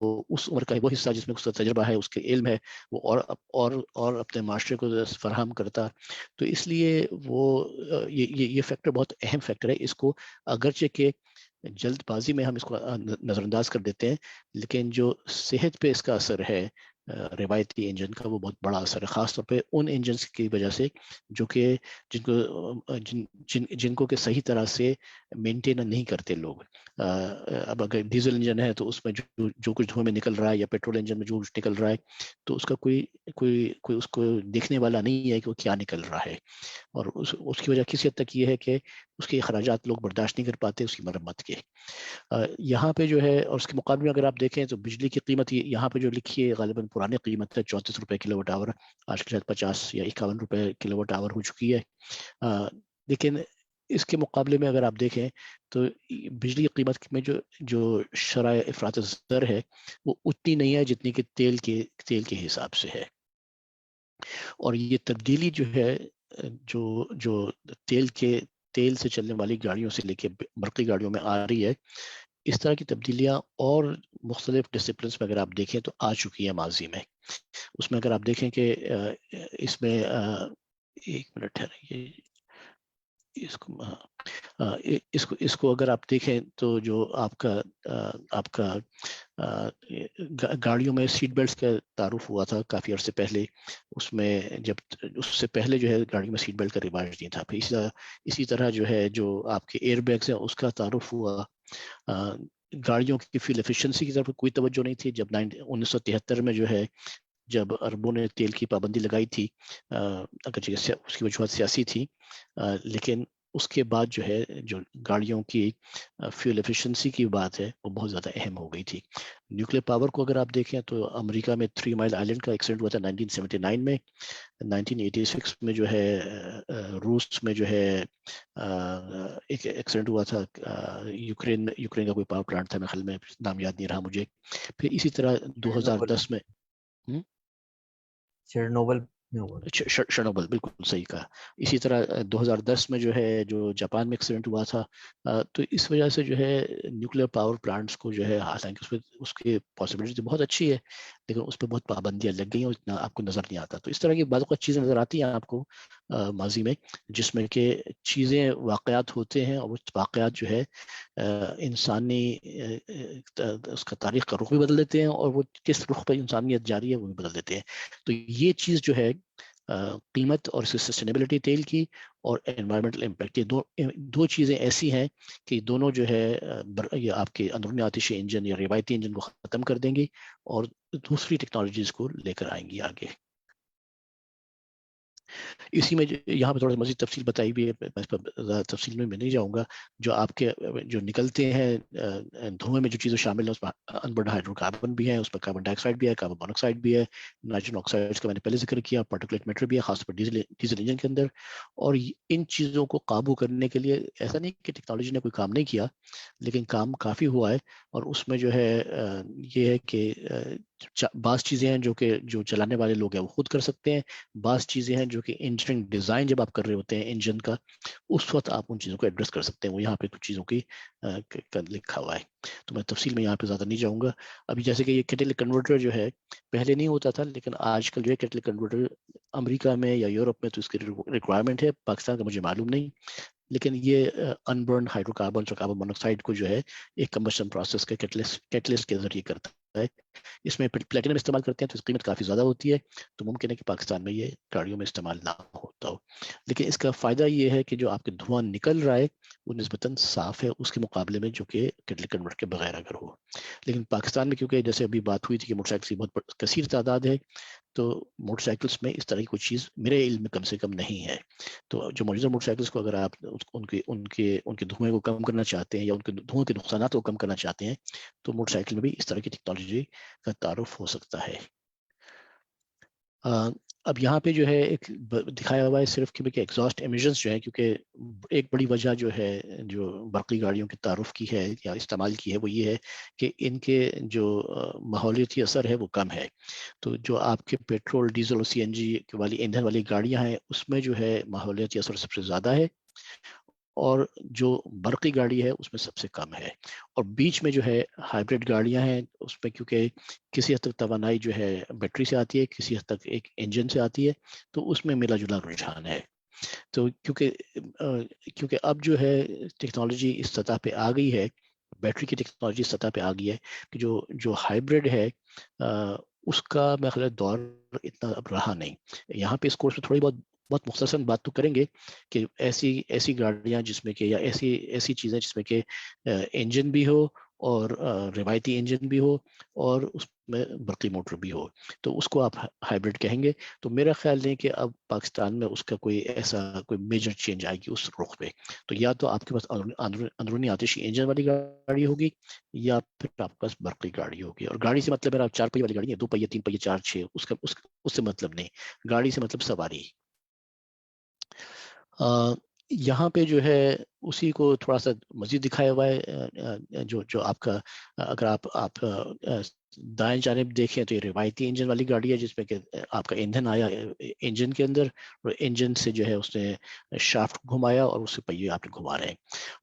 اس عمر کا وہ حصہ جس میں اس کا تجربہ ہے, اس کے علم ہے, وہ اور اپنے معاشرے کو فراہم کرتا. تو اس لیے وہ یہ فیکٹر بہت اہم فیکٹر ہے. اس کو اگرچہ کہ جلد بازی میں ہم اس کو نظر انداز کر دیتے ہیں, لیکن جو صحت پہ اس کا اثر ہے روایتی انجن کا, وہ بہت بڑا اثر ہے, خاص طور پہ ان انجنس کی وجہ سے جو کہ جن کو کہ صحیح طرح سے مینٹین نہیں کرتے لوگ. اب اگر ڈیزل انجن ہے تو اس میں جو کچھ دھوئیں میں نکل رہا ہے, یا پیٹرول انجن میں جو کچھ نکل رہا ہے, تو اس کا کوئی اس کو دیکھنے والا نہیں ہے کہ وہ کیا نکل رہا ہے, اور اس کی وجہ کسی حد تک یہ ہے کہ اس کے اخراجات لوگ برداشت نہیں کر پاتے اس کی مرمت کے. یہاں پہ جو ہے, اور اس کے مقابلے میں اگر آپ دیکھیں تو بجلی کی قیمت یہاں پہ جو لکھی ہے غالباً پرانی قیمت ہے 34 روپے کلو واٹ آور, آج کے شاید 50 یا 51 روپے کلو واٹ آور ہو چکی ہے. لیکن اس کے مقابلے میں اگر آپ دیکھیں تو بجلی کی قیمت میں جو شرح افراط زر ہے وہ اتنی نہیں ہے جتنی کہ تیل کے حساب سے ہے. اور یہ تبدیلی جو ہے جو تیل سے چلنے والی گاڑیوں سے لے کے برقی گاڑیوں میں آ رہی ہے, اس طرح کی تبدیلیاں اور مختلف ڈسپلنس میں اگر آپ دیکھیں تو آ چکی ہیں ماضی میں. اس میں اگر آپ دیکھیں کہ اس میں ایک منٹ ہے, اس کو اگر آپ دیکھیں تو جو آپ کا گاڑیوں میں سیٹ بیلٹس کا تعارف ہوا تھا کافی عرصے پہلے, اس میں اس سے پہلے جو ہے گاڑیوں میں سیٹ بیلٹ کا رواج نہیں تھا. پھر اسی طرح جو ہے جو آپ کے ایئر بیگس ہیں اس کا تعارف ہوا. گاڑیوں کی فیول ایفیشنسی کی طرف کوئی توجہ نہیں تھی. جب 1973 میں جو ہے جب عربوں نے تیل کی پابندی لگائی تھی, اگرچہ اس کی وجوہات سیاسی تھی, لیکن اس کے بعد جو ہے جو گاڑیوں کی فیول ایفیشنسی کی بات ہے وہ بہت زیادہ اہم ہو گئی تھی. نیوکلیر پاور کو اگر آپ دیکھیں تو امریکہ میں 3 مائل آئلینڈ کا ایکسیڈنٹ ہوا تھا 1979 میں. 1986 میں جو ہے روس میں جو ہے ایک ایکسیڈنٹ ہوا تھا, یوکرین کا کوئی پاور پلانٹ تھا, میرے خیال میں نام یاد نہیں رہا مجھے. پھر اسی طرح 2010 میں شرنوبل, بالکل صحیح کہا. اسی طرح 2010 میں جو ہے جو جاپان میں ایکسیڈنٹ ہوا تھا. تو اس وجہ سے جو ہے نیوکلیر پاور پلانٹس کو جو ہے, حالانکہ اس کی پاسبلٹی بہت اچھی ہے, لیکن اس پہ بہت پابندیاں لگ گئی ہیں, اتنا آپ کو نظر نہیں آتا. تو اس طرح کی بعض اوقات چیزیں نظر آتی ہیں آپ کو ماضی میں, جس میں کہ چیزیں واقعات ہوتے ہیں, اور وہ واقعات جو ہے انسانی اس کا تاریخ کا رخ بھی بدل دیتے ہیں, اور وہ کس رخ پہ انسانیت جاری ہے وہ بھی بدل دیتے ہیں. تو یہ چیز جو ہے قیمت اور سسٹینیبلٹی تیل کی اور انوائرمنٹل امپیکٹ, یہ دو چیزیں ایسی ہیں کہ دونوں جو ہے یہ آپ کے اندرونی آتشی انجن یا روایتی انجن کو ختم کر دیں گی اور دوسری ٹیکنالوجیز کو لے کر آئیں گی آگے. اسی میں یہاں پہ تھوڑا سا مزید تفصیل بتائی بھی ہے, میں اس پر زیادہ تفصیل میں نہیں جاؤں گا. جو آپ کے جو نکلتے ہیں دھوئیں میں جو چیزیں شامل ہیں اس میں انبرن ہائیڈرو کاربن بھی ہے, اس پر کاربن ڈائی آکسائڈ بھی ہے, کاربن مونوکسائڈ بھی ہے, نائٹروجن آکسائڈ کا میں نے پہلے ذکر کیا, پارٹیکولیٹ میٹر بھی ہے خاص طور پر ڈیزل انجن کے اندر. اور ان چیزوں کو قابو کرنے کے لیے ایسا نہیں کہ ٹیکنالوجی نے کوئی کام نہیں کیا, لیکن کام کافی ہوا ہے. اور اس میں جو ہے یہ ہے کہ بعض چیزیں ہیں جو چلانے والے لوگ ہیں وہ خود کر سکتے ہیں, بعض چیزیں ہیں جو کہ انجینئرنگ ڈیزائن جب آپ کر رہے ہوتے ہیں انجن کا, اس وقت آپ ان چیزوں کو ایڈریس کر سکتے ہیں. وہ یہاں پہ کچھ چیزوں کی لکھا ہوا ہے, تو میں تفصیل میں یہاں پہ زیادہ نہیں جاؤں گا. ابھی جیسے کہ یہ کیٹلک کنورٹر جو ہے پہلے نہیں ہوتا تھا, لیکن آج کل جو ہے کیٹلک کنورٹر امریکہ میں یا یورپ میں تو اس کی ریکوائرمنٹ ہے, پاکستان کا مجھے معلوم نہیں. لیکن یہ انبرن ہائیڈرو کاربن اور کاربن مونوکسائڈ کو جو ہے ایک کمبشن پروسیس کے کیٹلسٹ کے ذریعے کرتا ہے. اس میں پلیٹینم استعمال کرتے ہیں تو اس کی قیمت کافی زیادہ ہوتی ہے, تو ممکن ہے کہ پاکستان میں یہ گاڑیوں میں استعمال نہ ہوتا ہو. لیکن اس کا فائدہ یہ ہے کہ جو آپ کے دھواں نکل رہا ہے وہ نسبتاً صاف ہے اس کے مقابلے میں جو کہ کیٹلک کنورٹر کے بغیر اگر ہو. لیکن پاکستان میں کیونکہ جیسے ابھی بات ہوئی تھی کہ موٹر سائیکل کی بہت کثیر تعداد ہے, تو موٹر سائیکلس میں اس طرح کی کوئی چیز میرے علم میں کم سے کم نہیں ہے. تو جو موجودہ موٹر سائیکلس کو اگر آپ ان کے دھوئیں کو کم کرنا چاہتے ہیں یا ان کے دھوئیں کے نقصانات کو کم کرنا چاہتے ہیں, تو موٹر سائیکل میں بھی اس طرح کی ٹیکنالوجی کا تعارف ہو سکتا ہے. اب یہاں پہ جو ہے ایک دکھایا ہوا ہے صرف کہ ایگزاسٹ ایمیشنز جو ہے, کیونکہ ایک بڑی وجہ جو ہے جو برقی گاڑیوں کے تعارف کی ہے یا استعمال کی ہے وہ یہ ہے کہ ان کے جو ماحولیاتی اثر ہے وہ کم ہے. تو جو آپ کے پیٹرول ڈیزل اور سی این جی والی ایندھن والی گاڑیاں ہیں اس میں جو ہے ماحولیاتی اثر سب سے زیادہ ہے, اور جو برقی گاڑی ہے اس میں سب سے کم ہے. اور بیچ میں جو ہے ہائبرڈ گاڑیاں ہیں، اس میں کیونکہ کسی حد تک توانائی جو ہے بیٹری سے آتی ہے، کسی حد تک ایک انجن سے آتی ہے، تو اس میں ملا جلا رجحان ہے. تو کیونکہ اب جو ہے ٹیکنالوجی اس سطح پہ آ گئی ہے، بیٹری کی ٹیکنالوجی اس سطح پہ آ گئی ہے کہ جو ہائبرڈ ہے اس کا میں خیال دور اتنا اب رہا نہیں. یہاں پہ اس کورس میں تھوڑی بہت مختصر بات تو کریں گے کہ ایسی گاڑیاں جس میں کہ یا ایسی چیزیں جس میں کہ انجن بھی ہو اور روایتی انجن بھی ہو اور اس میں برقی موٹر بھی ہو، تو اس کو آپ ہائبرڈ کہیں گے. تو میرا خیال نہیں کہ اب پاکستان میں اس کا کوئی میجر چینج آئے گی اس رخ پہ. تو یا تو آپ کے پاس اندرونی آتشی انجن والی گاڑی ہوگی یا پھر آپ کے پاس برقی گاڑی ہوگی. اور گاڑی سے مطلب آپ 4 پہیے والی گاڑی ہے، 2 پہیے 3 پہیے 4 6 اس سے مطلب نہیں. گاڑی سے مطلب سواری. یہاں پہ جو ہے اسی کو تھوڑا سا مزید دکھایا ہوا ہے، جو آپ کا اگر آپ دائیں جانب دیکھیں تو یہ روایتی انجن والی گاڑی ہے جس میں کہ آپ کا ایندھن آیا انجن کے اندر اور انجن سے جو ہے اس نے شافٹ گھمایا اور اس سے پہیے آپ نے گھما رہے ہیں.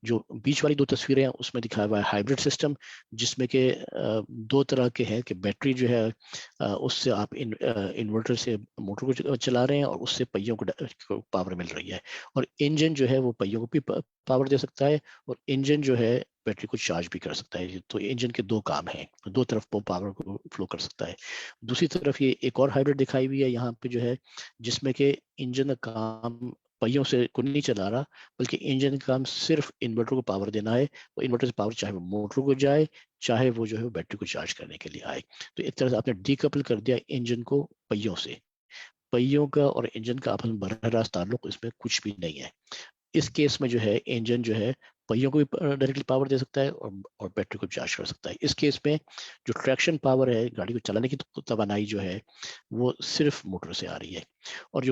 جو بیچ والی 2 تصویریں ہیں اس میں دکھایا ہوا ہے ہائبرڈ سسٹم، جس میں کہ 2 طرح کے ہیں کہ بیٹری جو ہے اس سے آپ انورٹر سے موٹر کو چلا رہے ہیں اور اس سے پہیوں کو پاور مل رہی ہے. اور انجن جو ہے وہ پہیوں کو بھی پاور دے سکتا ہے اور انجن جو ہے بیٹری کو چارج بھی کر سکتا ہے. تو انجن کے 2 کام ہیں، 2 طرف وہ پاور کو فلو کر سکتا ہے. دوسری طرف یہ ایک اور ہائبرڈ دکھائی ہوئی ہے یہاں پہ جو ہے جس میں کہ انجن کا کام پہیوں سے کو نہیں چلا رہا بلکہ انجن کا کام صرف انورٹر کو پاور دینا ہے. وہ انورٹر سے پاور چاہے وہ موٹر کو جائے چاہے وہ جو ہے بیٹری کو چارج کرنے کے لیے آئے. تو ایک طرح سے آپ نے ڈی کپل کر دیا انجن کو پہیوں سے. پہیوں کا اور انجن کا آپس میں براہ راست تعلق اس میں کچھ بھی نہیں ہے. اس کیس میں جو ہے انجن جو ہے پہیوں کو بھی ڈائریکٹلی پاور دے سکتا ہے اور بیٹری کو چارج کر سکتا ہے. اس کیس میں جو ٹریکشن پاور ہے گاڑی کو چلانے کی توانائی جو ہے وہ صرف موٹر سے آ رہی ہے. اور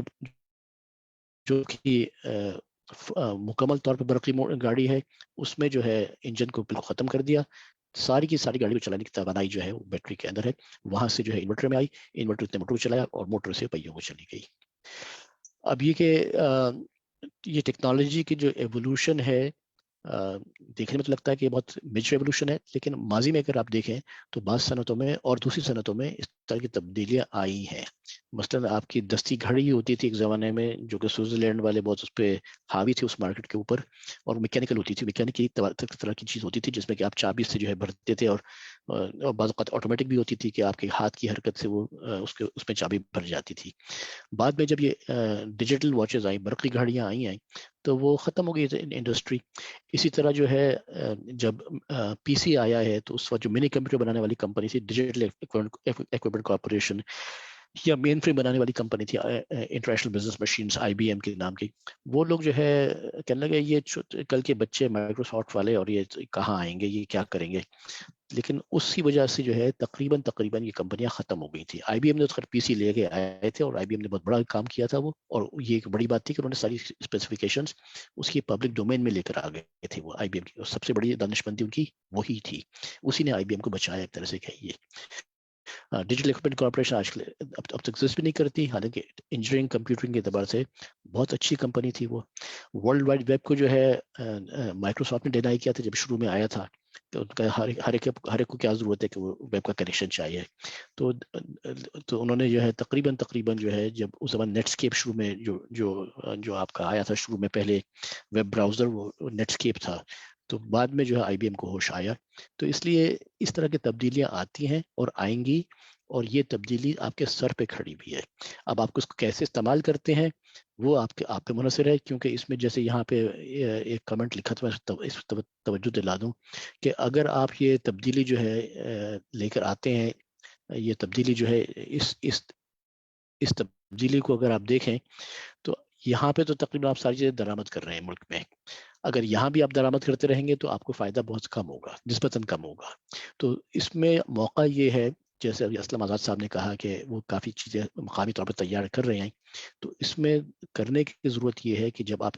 جو کہ مکمل طور پہ برقی گاڑی ہے اس میں جو ہے انجن کو بالکل ختم کر دیا. ساری کی ساری گاڑی کو چلانے کی توانائی جو ہے وہ بیٹری کے اندر ہے. وہاں سے جو ہے انورٹر میں آئی، انورٹر نے موٹر کو چلایا اور موٹر سے پہیوں کو چلی گئی. اب یہ ٹیکنالوجی کی جو ایوولوشن ہے دیکھنے میں تو لگتا ہے کہ یہ بہت میجر ایوولوشن ہے، لیکن ماضی میں اگر آپ دیکھیں تو بعض صنعتوں میں اور دوسری صنعتوں میں اس طرح کی تبدیلیاں آئی ہیں. مثلا آپ کی دستی گھڑی ہوتی تھی ایک زمانے میں جو کہ سوئٹزرلینڈ والے بہت اس پہ حاوی تھے اس مارکیٹ کے اوپر، اور میکینیکل ہوتی تھی. میکینیکی طرح کی چیز ہوتی تھی جس میں کہ آپ چابی سے جو ہے بھرتے تھے اور بعض اوقات آٹومیٹک بھی ہوتی تھی کہ آپ کے ہاتھ کی حرکت سے وہ اس میں چابی بھر جاتی تھی. بعد میں جب یہ ڈیجیٹل واچز آئیں، برقی گھڑیاں آئی تو وہ ختم ہو گئی انڈسٹری. اسی طرح جو ہے جب پی سی آیا ہے تو اس وقت جو منی کمپیوٹر بنانے والی کمپنی تھی ڈیجیٹل ایکوپمنٹ کارپوریشن، یا مین فریم بنانے والی کمپنی تھی انٹرنیشنل بزنس مشینز IBM کے نام کی، وہ لوگ جو ہے کہنے لگے یہ کل کے بچے مائکروسافٹ والے اور یہ کہاں آئیں گے، یہ کیا کریں گے. لیکن اسی وجہ سے جو ہے تقریباً یہ کمپنیاں ختم ہو گئی تھی. IBM نے خیر PC لے کے آئے تھے اور IBM نے بہت بڑا کام کیا تھا وہ، اور یہ ایک بڑی بات تھی کہ انہوں نے ساری اسپیسیفکیشنز اس کی پبلک ڈومین میں لے کر آ گئے تھے وہ IBM کی، اور سب سے بڑی دانشمندی ان کی وہی تھی. اسی نے IBM کو بچایا ایک طرح سے کہیے. ڈیجیٹل ایکوپمنٹ کارپوریشن آج کل اب تک ایگزسٹ بھی نہیں کرتی، حالانکہ انجینئرنگ کمپیوٹرنگ کے اعتبار سے بہت اچھی کمپنی تھی وہ. ورلڈ وائڈ ویب کو جو ہے مائکروسافٹ نے ڈینائی کیا تھا جب شروع میں آیا تھا کہ ان کا ہر ایک کو کیا ضرورت ہے کہ وہ ویب کا کنیکشن چاہیے. تو انہوں نے جو ہے تقریباً جو ہے جب اس زمان نیٹسکیپ شروع میں جو آپ کا آیا تھا شروع میں پہلے ویب براؤزر وہ نیٹسکیپ تھا، تو بعد میں جو ہے IBM کو ہوش آیا. تو اس لیے اس طرح کی تبدیلیاں آتی ہیں اور آئیں گی، اور یہ تبدیلی آپ کے سر پہ کھڑی بھی ہے. اب آپ کو اس کو کیسے استعمال کرتے ہیں وہ آپ پہ منحصر ہے، کیونکہ اس میں جیسے یہاں پہ ایک کمنٹ لکھا تھا، اس توجہ دلا دوں کہ اگر آپ یہ تبدیلی جو ہے لے کر آتے ہیں، یہ تبدیلی جو ہے اس تبدیلی کو اگر آپ دیکھیں تو یہاں پہ تو تقریباً آپ ساری چیزیں درآمد کر رہے ہیں ملک میں. اگر یہاں بھی آپ درآمد کرتے رہیں گے تو آپ کو فائدہ بہت کم ہوگا، نسبتاً کم ہوگا. تو اس میں موقع یہ ہے، جیسے ابھی اسلم آزاد صاحب نے کہا کہ وہ کافی چیزیں مقامی طور پر تیار کر رہے ہیں، تو اس میں کرنے کی ضرورت یہ ہے کہ جب آپ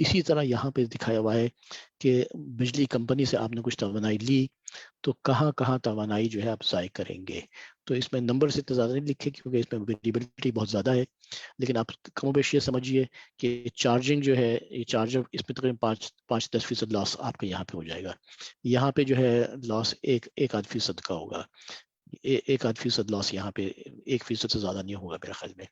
اسی طرح یہاں پہ دکھایا ہوا ہے کہ بجلی کمپنی سے آپ نے کچھ توانائی لی تو کہاں کہاں توانائی جو ہے آپ ضائع کریں گے. تو اس میں نمبر سے اتنا زیادہ نہیں لکھے کیونکہ اس میں ویریبلٹی بہت زیادہ ہے، لیکن آپ کم و بیش یہ سمجھیے کہ چارجنگ جو ہے یہ چارجر اس میں تقریباً 5-10% لاس آپ کے یہاں پہ ہو جائے گا. یہاں پہ جو ہے لاس 1-8% کا ہوگا. 1-8% لاس یہاں پہ 1% سے زیادہ نہیں ہوگا میرے خیال میں.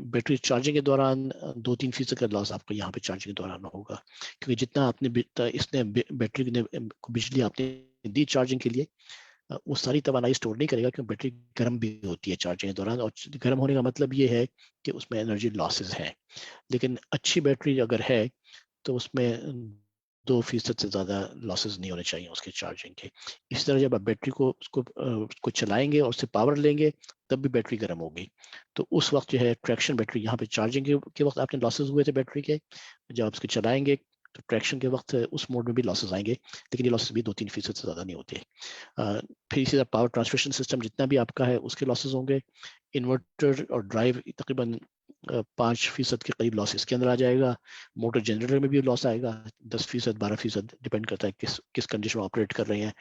بیٹری چارجنگ کے دوران 2-3% کا لاس آپ کو یہاں پہ چارجنگ کے دوران ہوگا، کیونکہ جتنا آپ نے اس نے بیٹری نے بجلی آپ نے دی چارجنگ کے لیے وہ ساری توانائی اسٹور نہیں کرے گا، کیونکہ بیٹری گرم بھی ہوتی ہے چارجنگ کے دوران، اور گرم ہونے کا مطلب یہ ہے کہ اس میں انرجی لاسز ہیں. لیکن اچھی بیٹری اگر ہے تو اس میں 2% سے زیادہ لاسز نہیں ہونے چاہیے اس کے چارجنگ کے. اس طرح جب آپ بیٹری کو اس کو چلائیں گے اور اس سے پاور لیں گے تب بھی بیٹری گرم ہوگی. تو اس وقت جو ہے ٹریکشن بیٹری یہاں پہ چارجنگ کے وقت آپ نے لاسز ہوئے تھے بیٹری کے، جب آپ اس کو چلائیں گے تو ٹریکشن کے وقت اس موڈ میں بھی لاسز آئیں گے، لیکن یہ لاسز بھی 2-3% سے زیادہ نہیں ہوتے. پھر اسی طرح پاور ٹرانسمیشن سسٹم جتنا بھی آپ کا ہے اس کے لاسز ہوں گے. انورٹر اور ڈرائیو تقریباً 5% کے قریب لاس اس کے اندر آ جائے گا. موٹر جنریٹر میں بھی لاس آئے گا 10%-12%، ڈپینڈ کرتا ہے کس کنڈیشن میں آپریٹ کر رہے ہیں.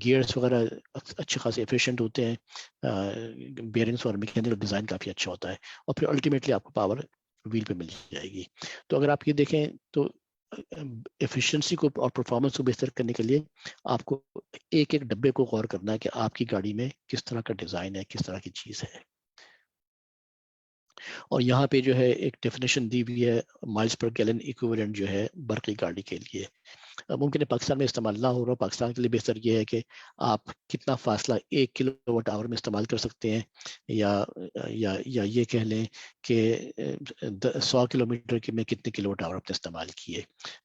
گیئرس وغیرہ اچھے خاصے ایفیشینٹ ہوتے ہیں، بیئرنگس اور میکینکل ڈیزائن کافی اچھا ہوتا ہے، اور پھر الٹیمیٹلی آپ کو پاور ویل پہ مل جائے گی. تو اگر آپ یہ دیکھیں تو ایفیشنسی کو اور پرفارمنس کو بہتر کرنے کے لیے آپ کو ایک ایک ڈبے کو غور کرنا ہے کہ آپ کی گاڑی میں کس طرح کا ڈیزائن ہے، کس طرح کی چیز ہے. اور یہاں پہ جو ہے ایک ڈیفینیشن دی ہوئی ہے مائلز پر گیلن ایکویولنٹ جو ہے برقی گاڑی کے لیے. ممکن ہے پاکستان میں استعمال نہ ہو رہا، پاکستان کے لیے بہتر یہ ہے کہ آپ کتنا فاصلہ 1 کلو واٹ آور میں استعمال کر سکتے ہیں، یا یہ کہہ لیں کہ 100 کلومیٹر کے میں کتنے کلو واٹ آور آپ نے استعمال کیے.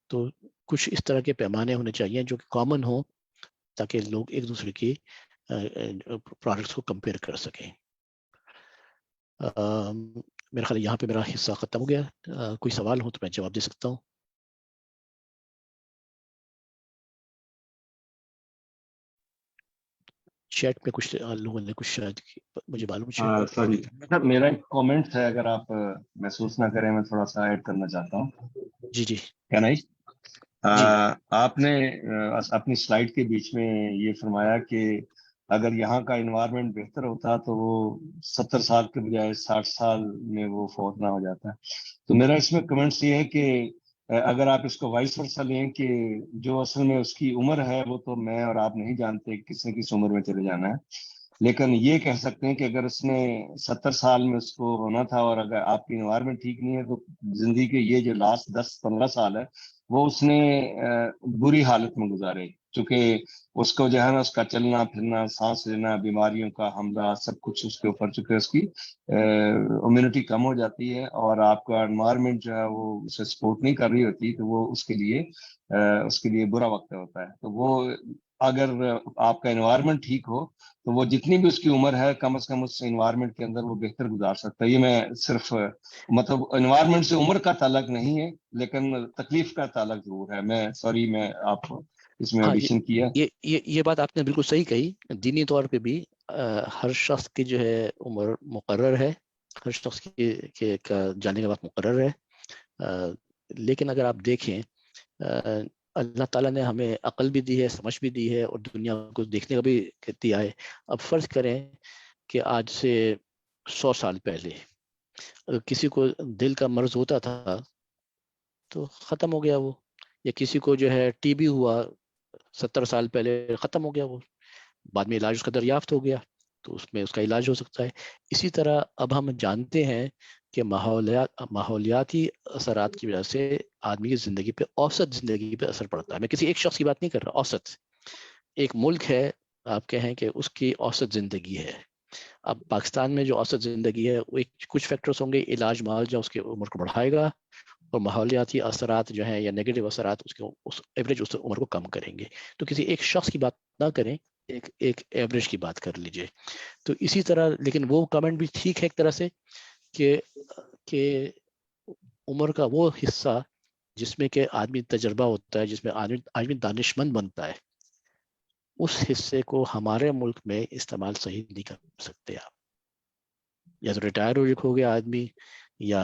تو کچھ اس طرح کے پیمانے ہونے چاہیے جو کہ کامن ہوں تاکہ لوگ ایک دوسرے کی پروڈکٹس کو کمپیئر کر سکیں. میرا خیال یہاں پہ میرا حصہ ختم ہو گیا. کوئی سوال ہو تو میں جواب دے سکتا ہوں. چیٹ میں کچھ لوگوں نے کچھ شاید مجھے معلوم ہے. سوری میرا ایک کامنٹ ہے، اگر آپ محسوس نہ کریں میں تھوڑا سا ایڈ کرنا چاہتا ہوں. جی کیا نہیں؟ آپ نے اپنی سلائیڈ کے بیچ میں یہ فرمایا کہ اگر یہاں کا انوائرمنٹ بہتر ہوتا تو وہ 70 سال کے بجائے 60 سال میں وہ فوت نہ ہو جاتا. تو میرا اس میں کمنٹس یہ ہے کہ اگر آپ اس کو وائس ورسا لیں کہ جو اصل میں اس کی عمر ہے وہ تو میں اور آپ نہیں جانتے کس نے کس عمر میں چلے جانا ہے، لیکن یہ کہہ سکتے ہیں کہ اگر اس نے 70 سال میں اس کو ہونا تھا اور اگر آپ کی انوائرمنٹ ٹھیک نہیں ہے تو زندگی کے یہ جو لاسٹ 10-15 سال ہے وہ اس نے بری حالت میں گزارے، چونکہ اس کو جو ہے نا اس کا چلنا پھرنا، سانس لینا، بیماریوں کا حملہ سب کچھ اس کے اوپر، چونکہ اس کی امیونٹی کم ہو جاتی ہے اور آپ کا انوائرمنٹ جو ہے وہ اسے سپورٹ نہیں کر رہی ہوتی تو وہ اس کے لیے برا وقت ہوتا ہے. تو وہ اگر آپ کا انوائرمنٹ ٹھیک ہو تو وہ جتنی بھی اس کی عمر ہے کم از کم اس انوائرمنٹ کے اندر وہ بہتر گزار سکتا ہے. یہ میں صرف مطلب انوائرمنٹ سے عمر کا تعلق نہیں ہے لیکن تکلیف کا تعلق ضرور ہے. میں سوری میں آپ اس میں ایڈیشن کیا. یہ بات آپ نے بالکل صحیح کہی. دینی طور پہ بھی ہر شخص کی جو ہے عمر مقرر ہے، ہر شخص کی جانے کا وقت مقرر ہے. لیکن اگر آپ دیکھیں اللہ تعالیٰ نے ہمیں عقل بھی دی ہے، سمجھ بھی دی ہے اور دنیا کو دیکھنے کا بھی دیا ہے. اب فرض کریں کہ آج سے 100 سال پہلے اگر کسی کو دل کا مرض ہوتا تھا تو ختم ہو گیا وہ، یا کسی کو جو ہے ٹی بی ہوا 70 سال پہلے ختم ہو گیا وہ، بعد میں علاج اس کا دریافت ہو گیا تو اس میں اس کا علاج ہو سکتا ہے. اسی طرح اب ہم جانتے ہیں کہ ماحولیاتی اثرات کی وجہ سے آدمی کی زندگی پہ، اوسط زندگی پہ اثر پڑتا ہے. میں کسی ایک شخص کی بات نہیں کر رہا، اوسط ایک ملک ہے آپ کہیں کہ اس کی اوسط زندگی ہے. اب پاکستان میں جو اوسط زندگی ہے وہ کچھ فیکٹرز ہوں گے، علاج معالجہ اس کی عمر کو بڑھائے گا اور ماحولیاتی اثرات جو ہیں یا نیگیٹو اثرات اس ایوریج اس عمر کو کم کریں گے. تو کسی ایک شخص کی بات نہ کریں، ایک ایوریج کی بات کر لیجئے. تو اسی طرح لیکن وہ کمنٹ بھی ٹھیک ہے ایک طرح سے کہ عمر کا وہ حصہ جس میں کہ آدمی تجربہ ہوتا ہے، جس میں آدمی دانشمند بنتا ہے، اس حصے کو ہمارے ملک میں استعمال صحیح نہیں کر سکتے آپ. یا تو ریٹائر ہو گیا آدمی، یا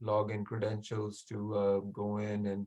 login credentials to go in and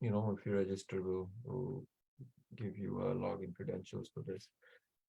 you know, if you register, we'll give you login credentials for this.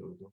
Urdu.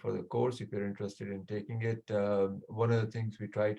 for the course if you're interested in taking it. One of the things we try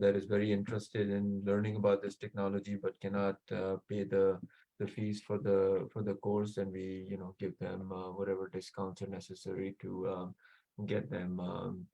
that is very interested in learning about this technology but cannot pay the fees for the course, and we give them whatever discounts are necessary to get them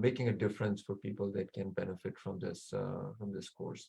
making a difference for people that can benefit from this course.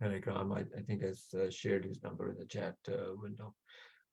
And Ikram, I think, has shared his number in the chat window.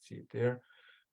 see it there.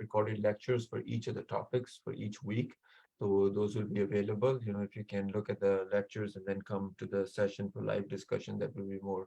recorded lectures for each of the topics for each week. So those will be available. You know, if you can look at the lectures and then come to the session for live discussion, that will be more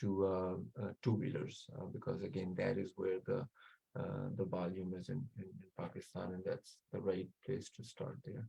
to two-wheelers, because again that is where the volume is in Pakistan, and that's the right place to start there.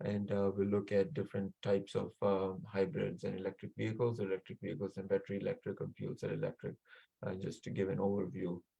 and we'll look at different types of hybrids and electric vehicles and battery electric and fuel cell electric, just to give an overview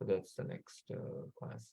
So that's the next class.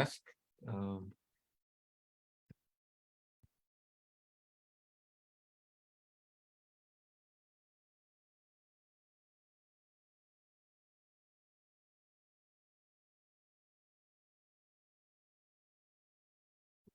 ask.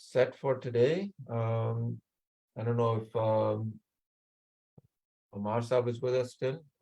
set for today. I don't know if Amar Saab is with us still.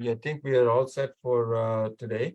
I think we are all set for today.